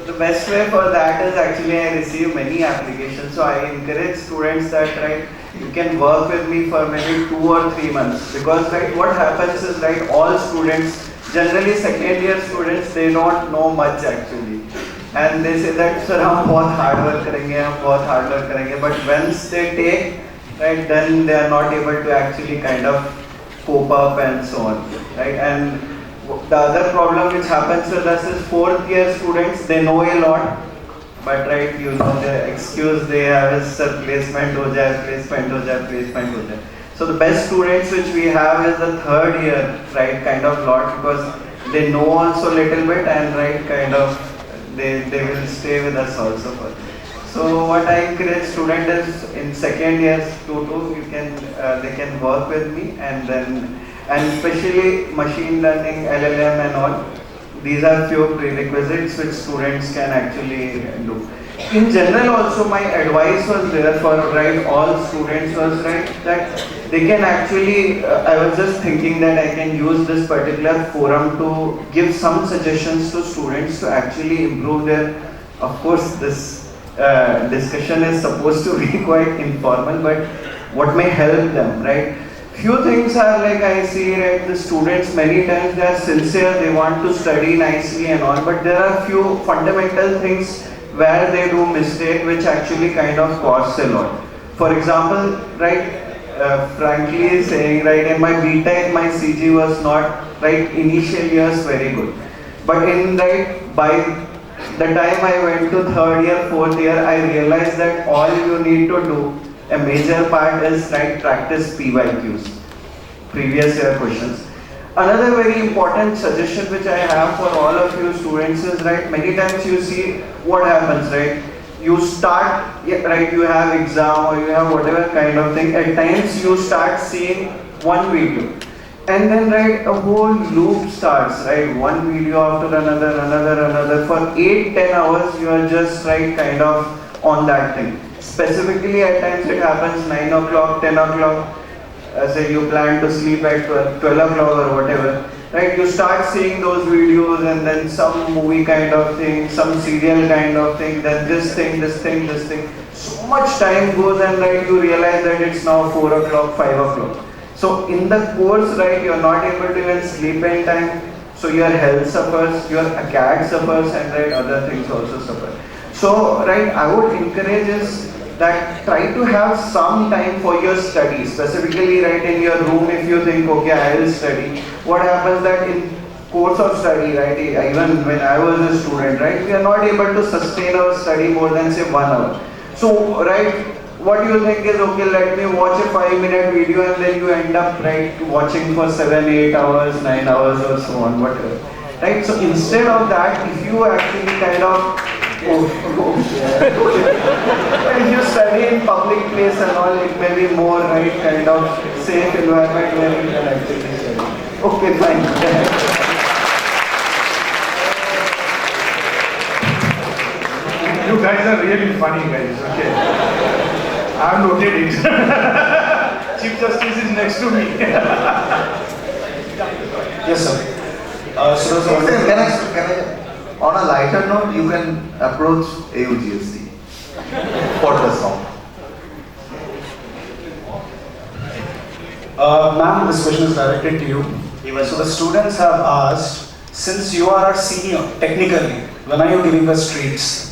The best way for that is actually I receive many applications, so I encourage students that you can work with me for maybe 2 or 3 months, because what happens is all students, generally second year students, they don't know much actually, and they say that sir हम बहुत hard work करेंगे, but once they take then they are not able to actually kind of cope up and so on, and the other problem which happens with us is 4th year students, they know a lot, but the excuse they have is sir placement ho jaye. So the best students which we have is the 3rd year, kind of lot, because they know also little bit and kind of they will stay with us also. So what I encourage students is in 2nd years they can work with me, and especially machine learning, LLM and all, these are few prerequisites which students can actually do. In general also my advice was there for all students was that they can actually, I was just thinking that I can use this particular forum to give some suggestions to students to actually improve their, of course this discussion is supposed to be quite informal, but what may help them, Few things are I see the students many times they are sincere, they want to study nicely and all, but there are few fundamental things where they do mistake which actually kind of costs a lot. For example, frankly saying, in my BTech my CG was not initial years very good, but in by the time I went to 3rd year, 4th year, I realized that all you need to do, a major part is practice PYQs, previous year questions. Another very important suggestion which I have for all of you students is many times you see what happens, you start, you have exam or you have whatever kind of thing, at times you start seeing one video. And then a whole loop starts, one video after another, for 8-10 hours you are just kind of on that thing. Specifically at times it happens 9 o'clock, 10 o'clock, say you plan to sleep at 12 o'clock or whatever, you start seeing those videos and then some movie kind of thing, some serial kind of thing, then this thing. So much time goes and you realize that it's now 4 o'clock, 5 o'clock. So in the course, you are not able to even sleep in time, so your health suffers, your acad suffers, and other things also suffer. So I would encourage is that try to have some time for your study, specifically in your room. If you think, okay, I will study, what happens that in course of study, right? Even when I was a student, right? We are not able to sustain our study more than say 1 hour. So, right, what you think is, okay, let me watch a 5-minute video, and then you end up, right, watching for 7, 8 hours, 9 hours or so on, whatever. Right? So instead of that, if you actually kind of, if you study in public place and all, it may be more, right, kind of safe environment where you can actually study. Okay, fine. You guys are really funny guys, okay. I've noted it. Chief Justice is next to me. Yes, sir. Can I, on a lighter note, you can approach AUGSC for the song. Ma'am, this question is directed to you. So the students have asked, since you are our senior, technically, when are you giving us treats?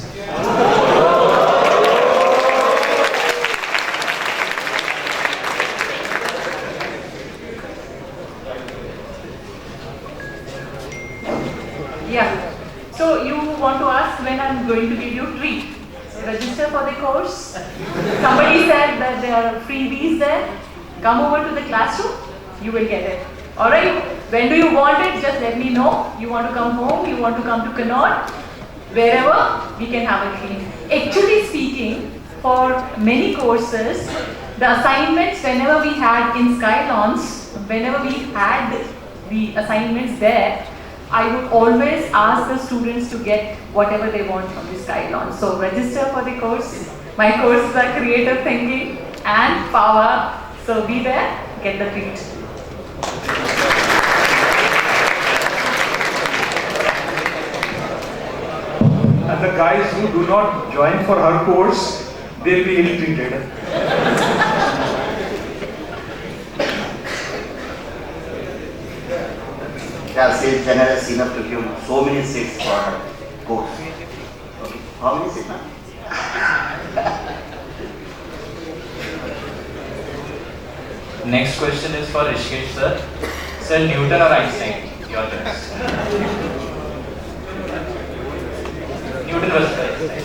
Yeah. So you want to ask when I'm going to give you a treat. So register for the course. Somebody said that there are freebies there. Come over to the classroom. You will get it. Alright? When do you want it? Just let me know. You want to come home? You want to come to Connaught? Wherever, we can have a treat. Actually speaking, for many courses, the assignments whenever we had in Skylons, whenever we had the assignments there, I would always ask the students to get whatever they want from the Skylon. So register for the course. My courses are creative thinking and power. So be there, get the treat. And the guys who do not join for her course, they'll be ill-treated. Yeah, she is generous enough to give so many seats for her course. Okay. How many seats, ma'am? Next question is for Rishikesh sir. Sir, Newton or Einstein? Your choice. Newton versus Einstein.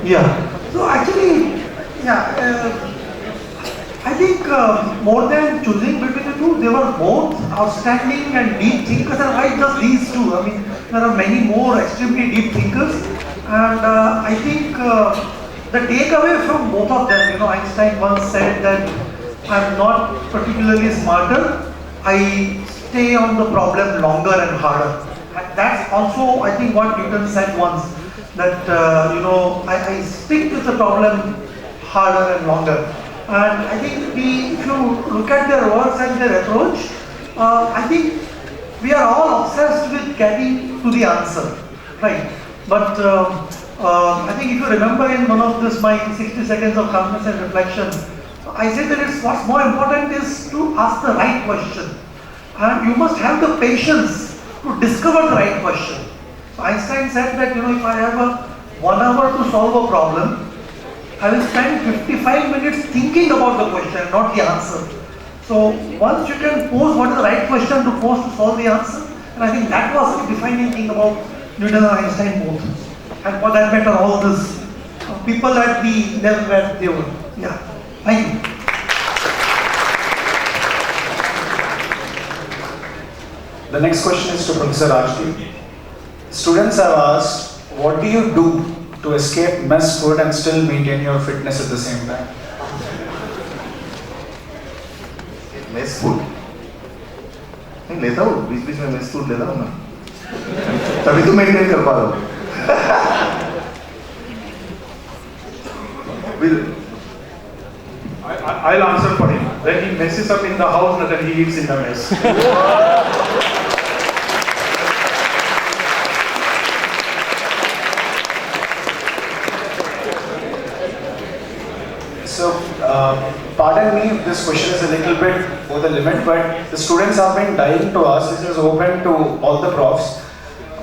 Yeah. So actually, yeah, I think more than choosing between the two, they were both outstanding and deep thinkers. And why just these two? I mean, there are many more extremely deep thinkers. And I think the takeaway from both of them, you know, Einstein once said that I'm not particularly smarter. I stay on the problem longer and harder. And that's also, I think, what Newton said once. That you know, I stick with the problem harder and longer. And I think if you look at their works and their approach, I think we are all obsessed with getting to the answer, right? But I think if you remember in one of this my 60 seconds of calmness and reflection, I said that what's more important is to ask the right question, and you must have the patience to discover the right question. So Einstein said that, you know, if I have 1 hour to solve a problem, I will spend 55 minutes thinking about the question, not the answer. So once you can pose what is the right question to pose to solve the answer, and I think that was the defining thing about Newton and Einstein both. And for that matter, all these people at the level where they were. Yeah, thank you. The next question is to Professor Rajdeep. Students have asked, what do you do to escape mess food and still maintain your fitness at the same time? Mess food? नहीं लेता हूँ, बीच-बीच में mess food लेता हूँ मैं. तभी तो maintain कर पा रहा हूँ. I'll answer for him. When he messes up in the house, then he eats in the mess. So, pardon me if this question is a little bit over the limit, but the students have been dying to ask. This is open to all the profs.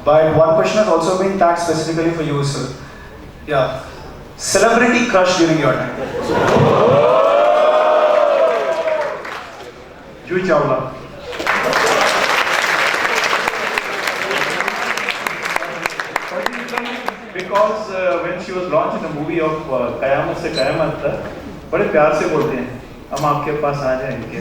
But one question has also been tagged specifically for you, sir. Yeah. Celebrity crush during your time. Juhi Chawla. Because when she was launched in the movie of Kayamat se Kayamat tak, बड़े प्यार से बोलते हैं हम आपके पास आ जाएंगे.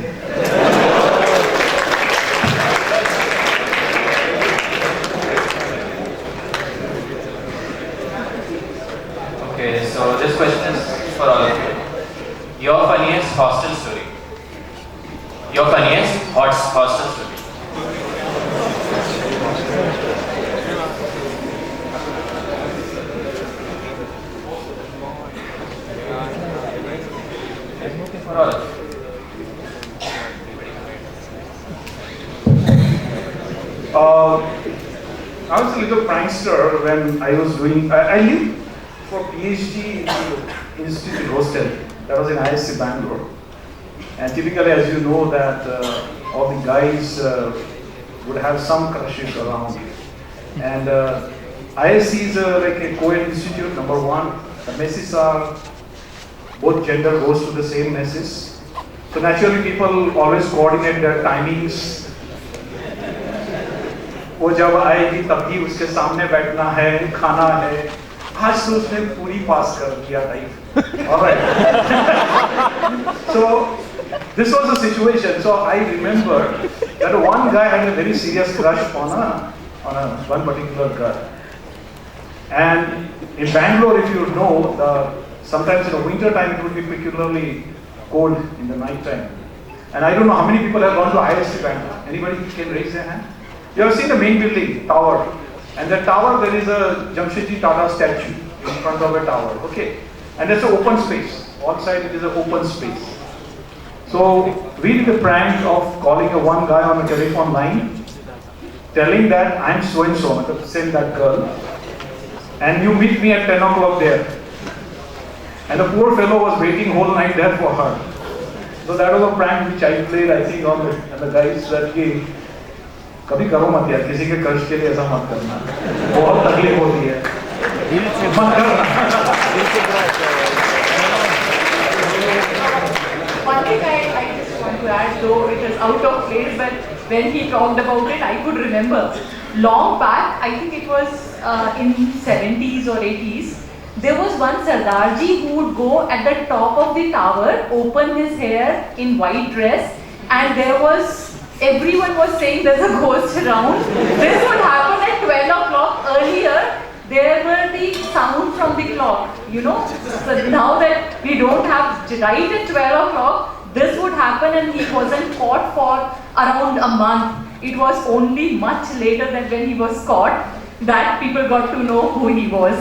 Okay, so this question is for all of you. Your funniest hostel story. Your funniest hostel story. For all of you. I was a little prankster when I was doing. I lived for PhD institute hostel. That was in ISC Bangalore. And typically, as you know, that all the guys would have some crushes around. And ISC is like a co-ed institute. Number one, the messes are both gender goes to the same messes. So naturally, people always coordinate their timings. वो जब आएगी तभी उसके सामने बैठना है, खाना है. आज तो उसने पूरी पास कर दिया type. All right. So this was the situation. So I remember that one guy had a very serious crush on one particular girl. And in Bangalore, if you know, sometimes in the winter time it would be peculiarly cold in the night time. And I don't know how many people have gone to ISC Bangalore. Anybody can raise their hand? You have seen the main building, tower. And the tower, there is a Jamshedji Tata statue in front of a tower. Okay. And there's an open space. All side it is an open space. So we did a prank of calling one guy on a telephone line, telling that I'm so and so, send that girl, and you meet me at 10 o'clock there. And the poor fellow was waiting whole night there for her. So that was a prank which I played, I think, on the guys that he. कभी करो मत यार, किसी के कर्ज के लिए ऐसा मत करना, बहुत तकलीफ होती है. मत करना. One thing I just want to add, though it is out of place, but when he talked about it, I could remember. Long back, I think it was in 70s or 80s, there was one Sardarji who would go at the top of the tower, open his hair in white dress, and everyone was saying there's a ghost around. This would happen at 12 o'clock. Earlier, there were the sound from the clock, you know. So now that we don't have right at 12 o'clock, this would happen, and he wasn't caught for around a month. It was only much later than when he was caught that people got to know who he was.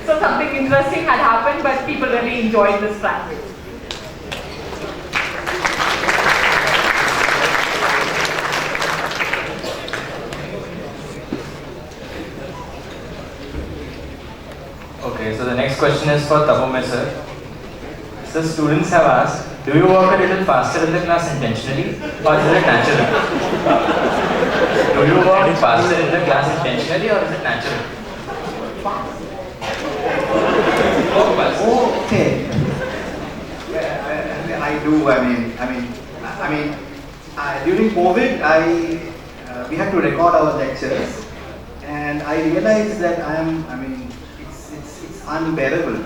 So something interesting had happened, but people really enjoyed this prank. Okay, so the next question is for Tapome sir. So students have asked, do you walk a little faster in the class intentionally or is it natural? Do you walk faster in the class intentionally or is it natural? Okay. I do. During COVID, we had to record our lectures, and I realized that it's unbearable.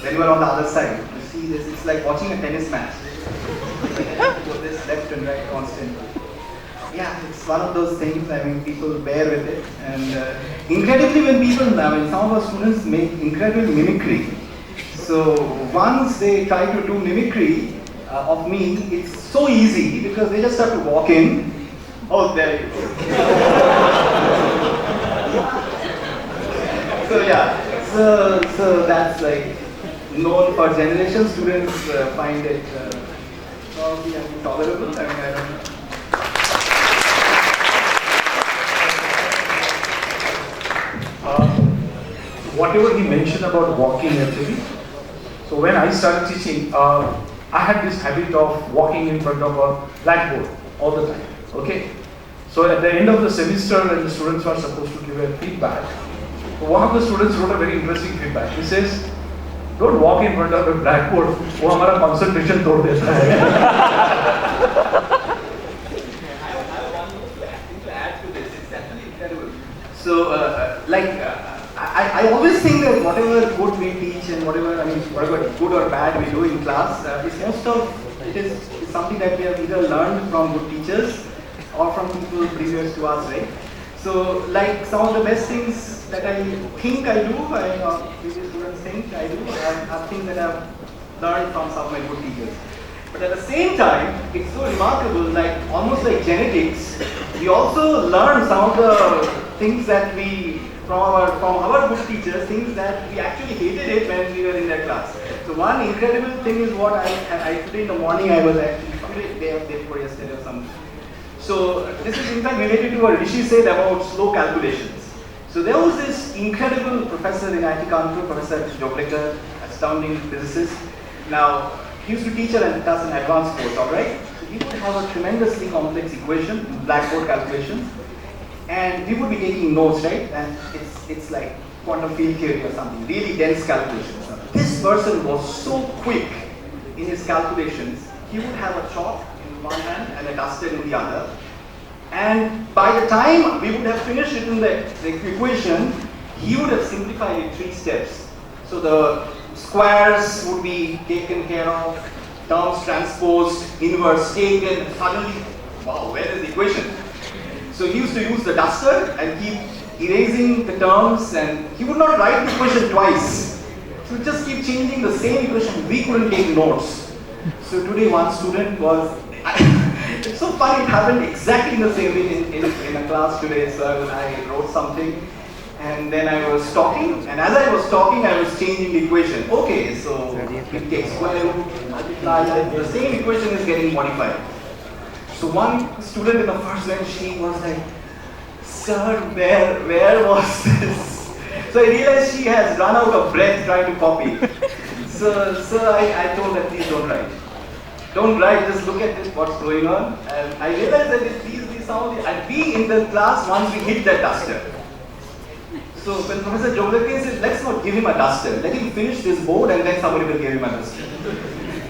When you are on the other side, you see this. It's like watching a tennis match. This left and right constantly. Yeah, it's one of those things. People bear with it, and incredibly, when some of our students make incredible mimicry. So once they try to do mimicry of me, it's so easy because they just have to walk in. Oh, there you go. So yeah, so that's like known for generations. Students find it probably tolerable. I don't know. Whatever he mentioned about walking actually, so when I started teaching, I had this habit of walking in front of a blackboard all the time. Okay? So at the end of the semester, when the students were supposed to give a feedback, one of the students wrote a very interesting feedback. He says, "Don't walk in front of a blackboard. वो हमारा concentration तोड़ देता है." So, I always think that whatever good we teach and whatever good or bad we do in class, it is something that we have either learned from good teachers or from people previous to us, right? So, like some of the best things that I think I do, previous students think I do, are things that I've learned from some of my good teachers. But at the same time, it's so remarkable, like almost like genetics, we also learn some of the things that we, from our good teachers, things that we actually hated it when we were in their class. So one incredible thing is what I today in the morning I was actually, day before yesterday or something. So this is in fact related to what Rishi said about slow calculations. So there was this incredible professor in IT Kanpur, Professor Joblekar, astounding physicist. Now, he used to teach us an advanced course, alright? So he would have a tremendously complex equation, blackboard calculations, and we would be taking notes, right? And it's like quantum field theory or something, really dense calculations. This person was so quick in his calculations, he would have a chalk in one hand and a duster in the other. And by the time we would have finished it in the equation, he would have simplified it 3 steps. So the squares would be taken care of, terms transposed, inverse taken, suddenly, wow, where is the equation? So he used to use the duster and keep erasing the terms, and he would not write the equation twice. So he just keep changing the same equation. We couldn't take notes. So today one student was, it's so funny, it happened exactly in the same way in a class today. So I wrote something, and then I was talking, and as I was talking, I was changing the equation. Okay, so it takes square root, multiply, and the same equation is getting modified. So one student in the first bench, she was like, "Sir, where was this?" So I realized she has run out of breath trying to copy. So I told her, "Please don't write. Don't write, just look at this, what's going on." And I realized that if these sound, I'd be in the class once we hit that duster. So when Professor Joblekar said, "Let's not give him a duster, let him finish this board and then somebody will give him a duster."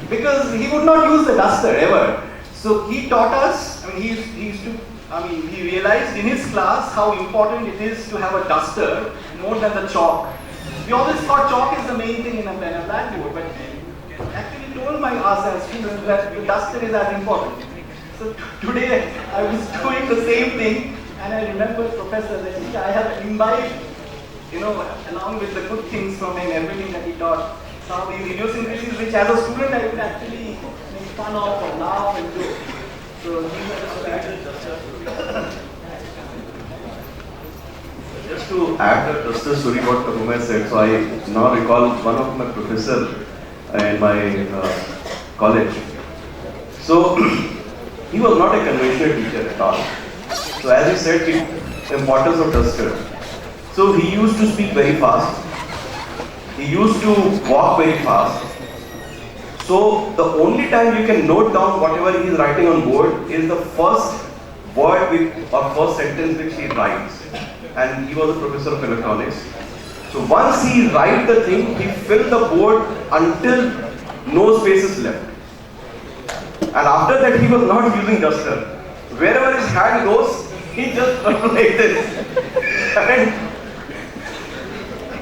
Because he would not use the duster ever. So he taught us, he realized in his class how important it is to have a duster more than the chalk. We always thought chalk is the main thing in a blackboard, but actually told us as students that the duster is as important. So today I was doing the same thing, and I remember Professor that I have imbibed, along with the good things from him, everything that he taught, some of these idiosyncrasies which as a student I would actually make fun of or laugh and do. So these are the Just to add the duster story what Prabhu said, so I now recall one of my professor in my college. So he was not a conventional teacher at all. So as he said, the importance of duster. So he used to speak very fast. He used to walk very fast. So the only time you can note down whatever he is writing on board is the first word or first sentence which he writes. And he was a professor of electronics. So once he writes the thing, he filled the board until no space is left. And after that he was not using duster. Wherever his hand goes, he just like this. And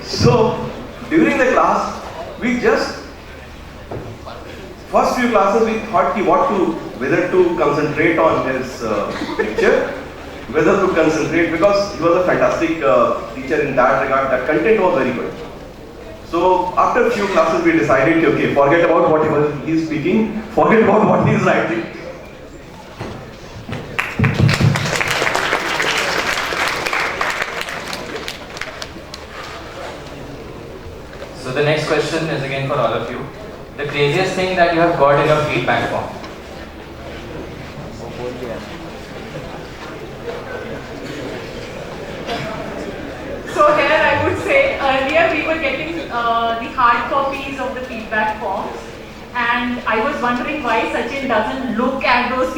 so during the class, we just, first few classes we thought whether to concentrate on his lecture, whether to concentrate, because he was a fantastic teacher in that regard, the content was very good. So after a few classes we decided, okay, forget about whatever he is speaking, forget about what he is writing. So the next question is again for all of you. The craziest thing that you have got in your feedback form? So here I would say earlier we were getting the hard copies of the feedback forms, and and I was wondering why Sachin doesn't look at those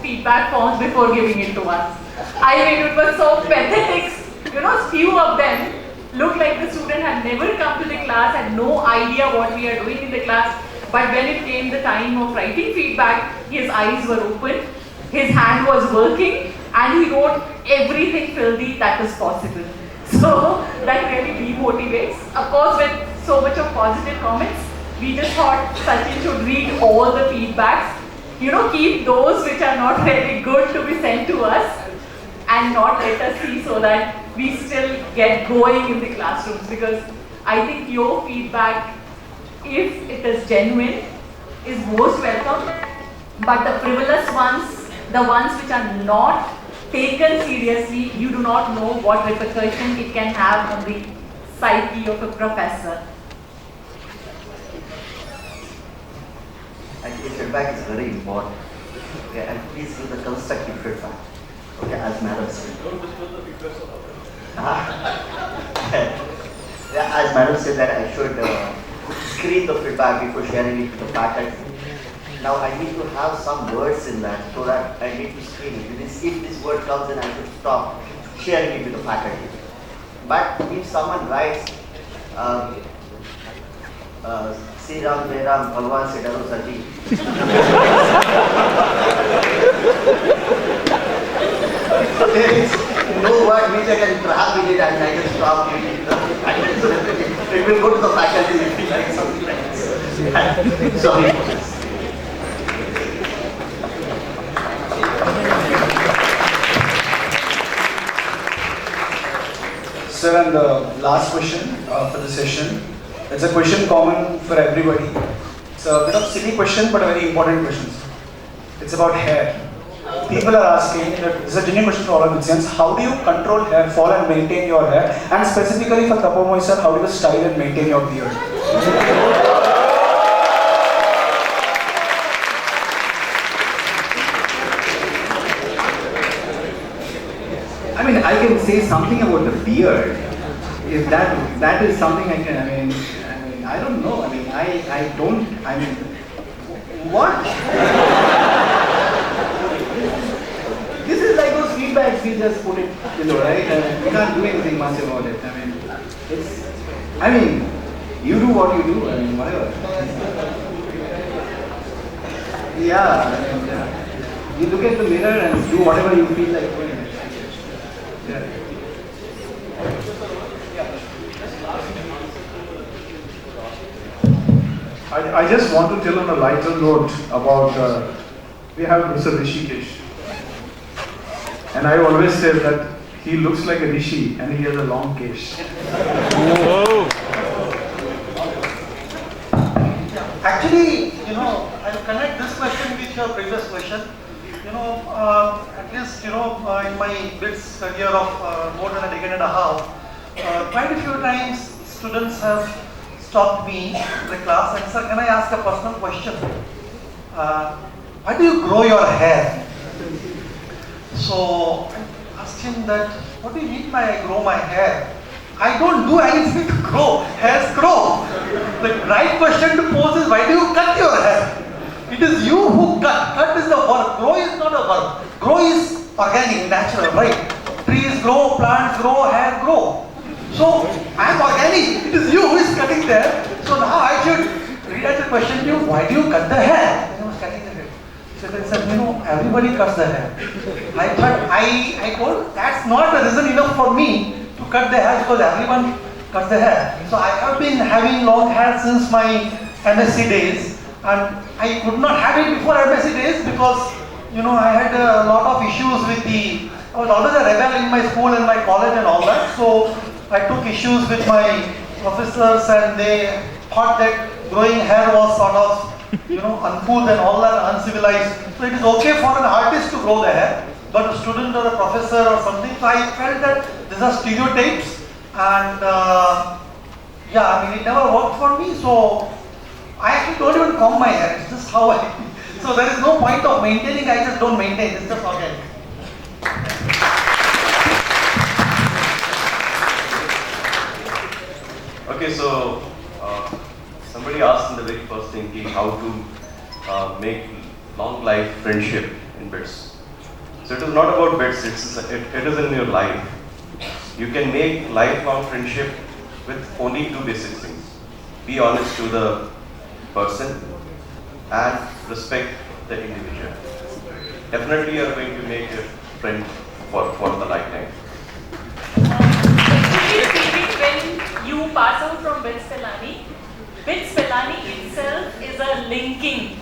feedback forms before giving it to us. I mean, it was so pathetic. You know, few of them looked like the student had never come to the class, had no idea what we are doing in the class. But when it came the time of writing feedback, his eyes were open, his hand was working, and he wrote everything filthy that was possible. So that really demotivates. Of course, with so much of positive comments, we just thought Sachin should read all the feedbacks, you know, keep those which are not really good to be sent to us and not let us see, so that we still get going in the classrooms. Because I think your feedback, if it is genuine, is most welcome. But the frivolous ones, the ones which are not taken seriously, you do not know what repercussion it can have on the psyche of a professor. Actually, feedback is very important. Okay, and please give the constructive feedback. Okay, as Madam said. Yeah, as Madam said that I should screen the feedback before sharing it to the faculty. Now I need to have some words in that, so that I need to screen it. If this word comes in, I should stop sharing it with the faculty. But if someone writes, Sri Ram, Jai Ram, Bhagwan se daro Sati. There is no word which I can trap with it and I can stop it. It will go to the faculty if we like something like this. Sorry for this. Sir, and the last question for the session. It's a question common for everybody. It's a bit of silly question, but a very important question. It's about hair. People are asking, this is a genuine question for all of Vizians, how do you control hair fall and maintain your hair? And specifically for Tapomoy sir, how do you style and maintain your beard? I mean, I can say something about the beard. If that is something I can, I mean, I don't know. I mean, what? This is like those feedbacks, we just put it below, right? We can't do anything much about it. I mean, you do what you do, I mean, whatever. Yeah, you look at the mirror and do whatever you feel like doing. Yeah. I just want to tell on a lighter note about, we have Mr. Rishikesh. And I always say that he looks like a Rishi and he has a long kesh. Whoa. Actually, you know, I'll connect this question with your previous question. You know, at least, you know, in my BITS career of more than a decade and a half, quite a few times students have stopped me in the class and said, can I ask a personal question? Why do you grow your hair? So I asked him that, what do you mean by I grow my hair? I don't do anything to grow, hairs grow. The right question to pose is, why do you cut your hair? It is you who cut. Cut is the verb. Grow is not a verb. Grow is organic, natural, right? Trees grow, plants grow, hair grow. So I am organic. It is you who is cutting there. So now I should read as a question to you, why do you cut the hair? I was cutting the hair. So they said, you know, everybody cuts the hair. I thought, I told, that's not the reason enough for me to cut the hair, because everyone cuts the hair. So I have been having long hair since my MSc days. And I could not have it before MSc days because, you know, I had a lot of issues with I was always a rebel in my school and my college and all that. So I took issues with my professors and they thought that growing hair was sort of, you know, uncouth and all that, uncivilized. So it is okay for an artist to grow the hair, but a student or a professor or something. So I felt that these are stereotypes and yeah, I mean, it never worked for me. So I actually don't even comb my hair, it's just how I, so there is no point of maintaining, I just don't maintain, it's just organic. Okay, so somebody asked in the very first thing how to make long life friendship in bits. So it is not about bits, it is in your life. You can make lifelong friendship with only two basic things. Be honest to the person and respect the individual. Definitely you are going to make a friend for the lifetime. When you pass out from Pilani itself is a linking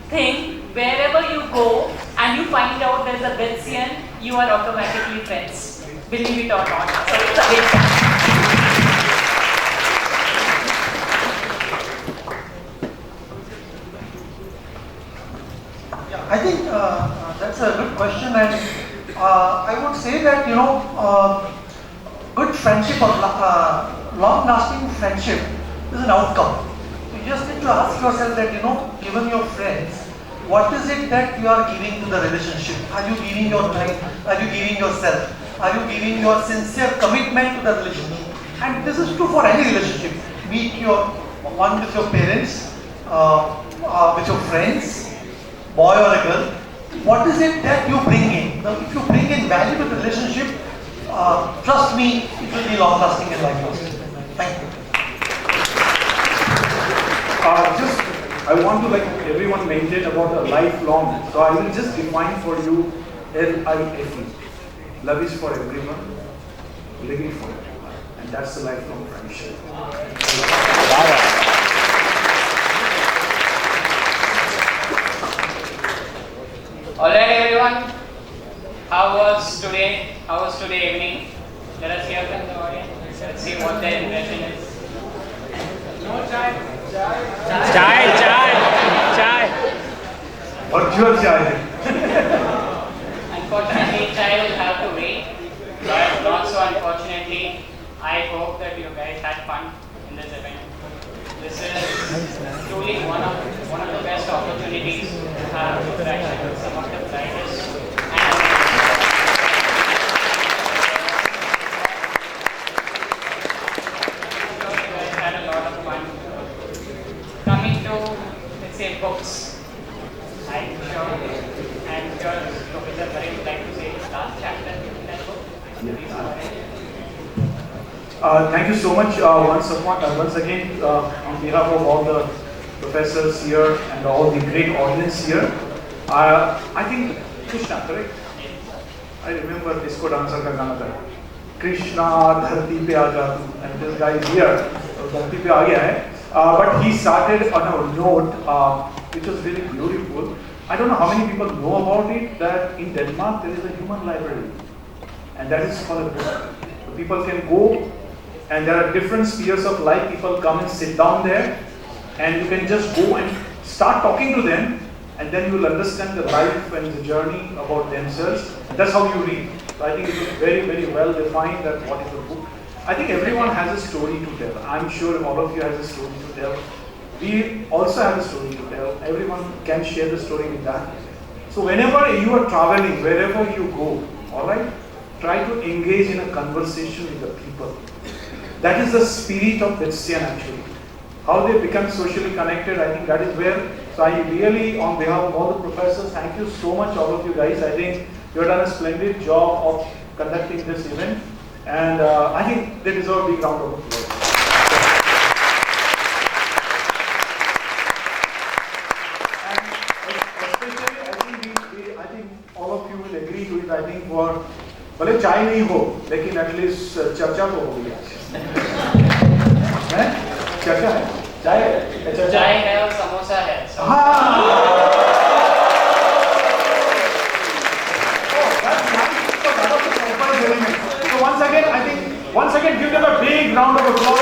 thing. Wherever you go and you find out there's a Bitsian, you are automatically friends. Believe it or not. So it's a big I think that's a good question, and I would say that good friendship or long-lasting friendship is an outcome. You just need to ask yourself that given your friends, what is it that you are giving to the relationship? Are you giving your time? Are you giving yourself? Are you giving your sincere commitment to the relationship? And this is true for any relationship. Be it one with your parents, with your friends, boy or a girl. What is it that you bring in? Now, if you bring in value to the relationship, trust me, it will be long-lasting and life-lasting. Thank you. I want to everyone maintain about the lifelong. So I will just define for you LIFE. Love is for everyone, living for everyone. And that's the lifelong friendship. Alright everyone, how was today evening? Let us hear from the audience. Let's see what their impression is. No chai. Virtual chai. Unfortunately, chai will have to wait. But not so unfortunately, I hope that you guys had fun in this event. This is truly one of the best opportunities to have interaction with some of the brightest books. I'm sure Professor Karim would like to say his last chapter in that book. Thank you so much once again on behalf of all the professors here and all the great audience here. I think Krishna, correct? I remember disco dancer ka gana tha. Krishna dharti pe aa ja tu, and this guy is here. Dharti pe aa gaya hai. But he started on a note which was really beautiful. I don't know how many people know about it, that in Denmark there is a human library, and that is called a book. So people can go, and there are different spheres of life. People come and sit down there, and you can just go and start talking to them, and then you will understand the life and the journey about themselves. That's how you read. So I think it was very, very well defined that what is a book. I think everyone has a story to tell. I'm sure all of you has a story to tell. We also have a story to tell. Everyone can share the story with that. So whenever you are traveling, wherever you go, alright, try to engage in a conversation with the people. That is the spirit of Betzian actually. How they become socially connected, I think that is where. So I really, on behalf of all the professors, thank you so much all of you guys. I think you have done a splendid job of conducting this event. And I think they deserve a big round of applause. I think all of you will agree to it. I think for भले चाय नहीं हो, लेकिन at least चर्चा तो होगी आज. चर्चा है, चाय है और समोसा है. So once again, give them a big round of applause.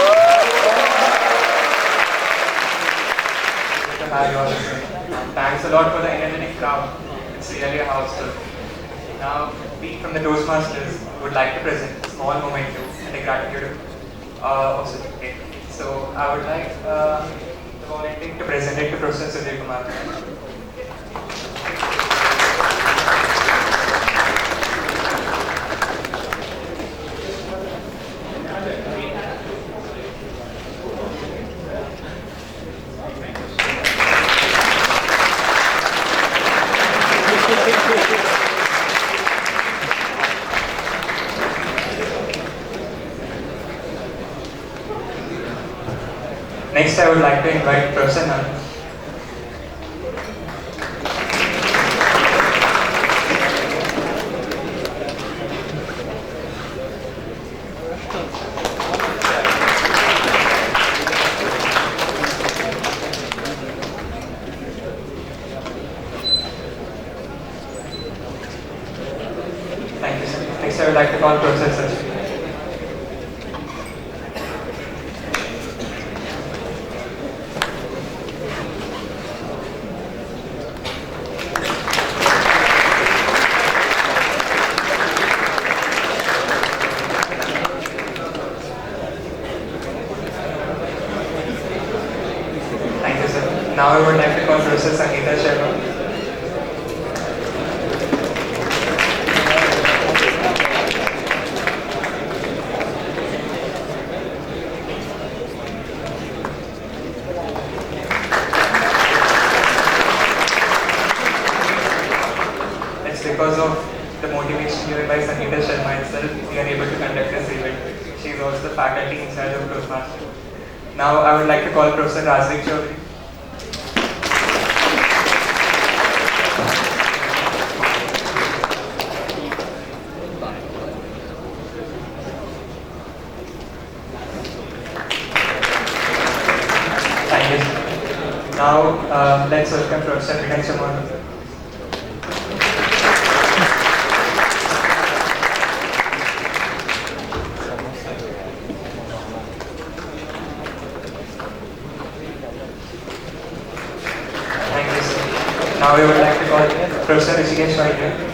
Thanks a lot for the energetic crowd. It's really a house full. Now, we from the Toastmasters would like to present a small memento and a gratitude of certificate. So, I would like the volunteer to present it to Professor Sujay Kumar. Next, I would like to invite Professor Nan. Thank you, sir. Next, I would like to call Professor Sachin. Thank you, sir. Now I would like to call Professor Sangeeta Sharma. It's because of the motivation given by Sangeeta Sharma itself, we are able to conduct this event. She is also the faculty in charge of Toastmasters. Now I would like to call Professor Razik Chaudhary. Thank you, sir. Now let's welcome Professor Vinay Chamorro. Thank you, sir. Now we would like to call Professor Rishikesh Vaidya.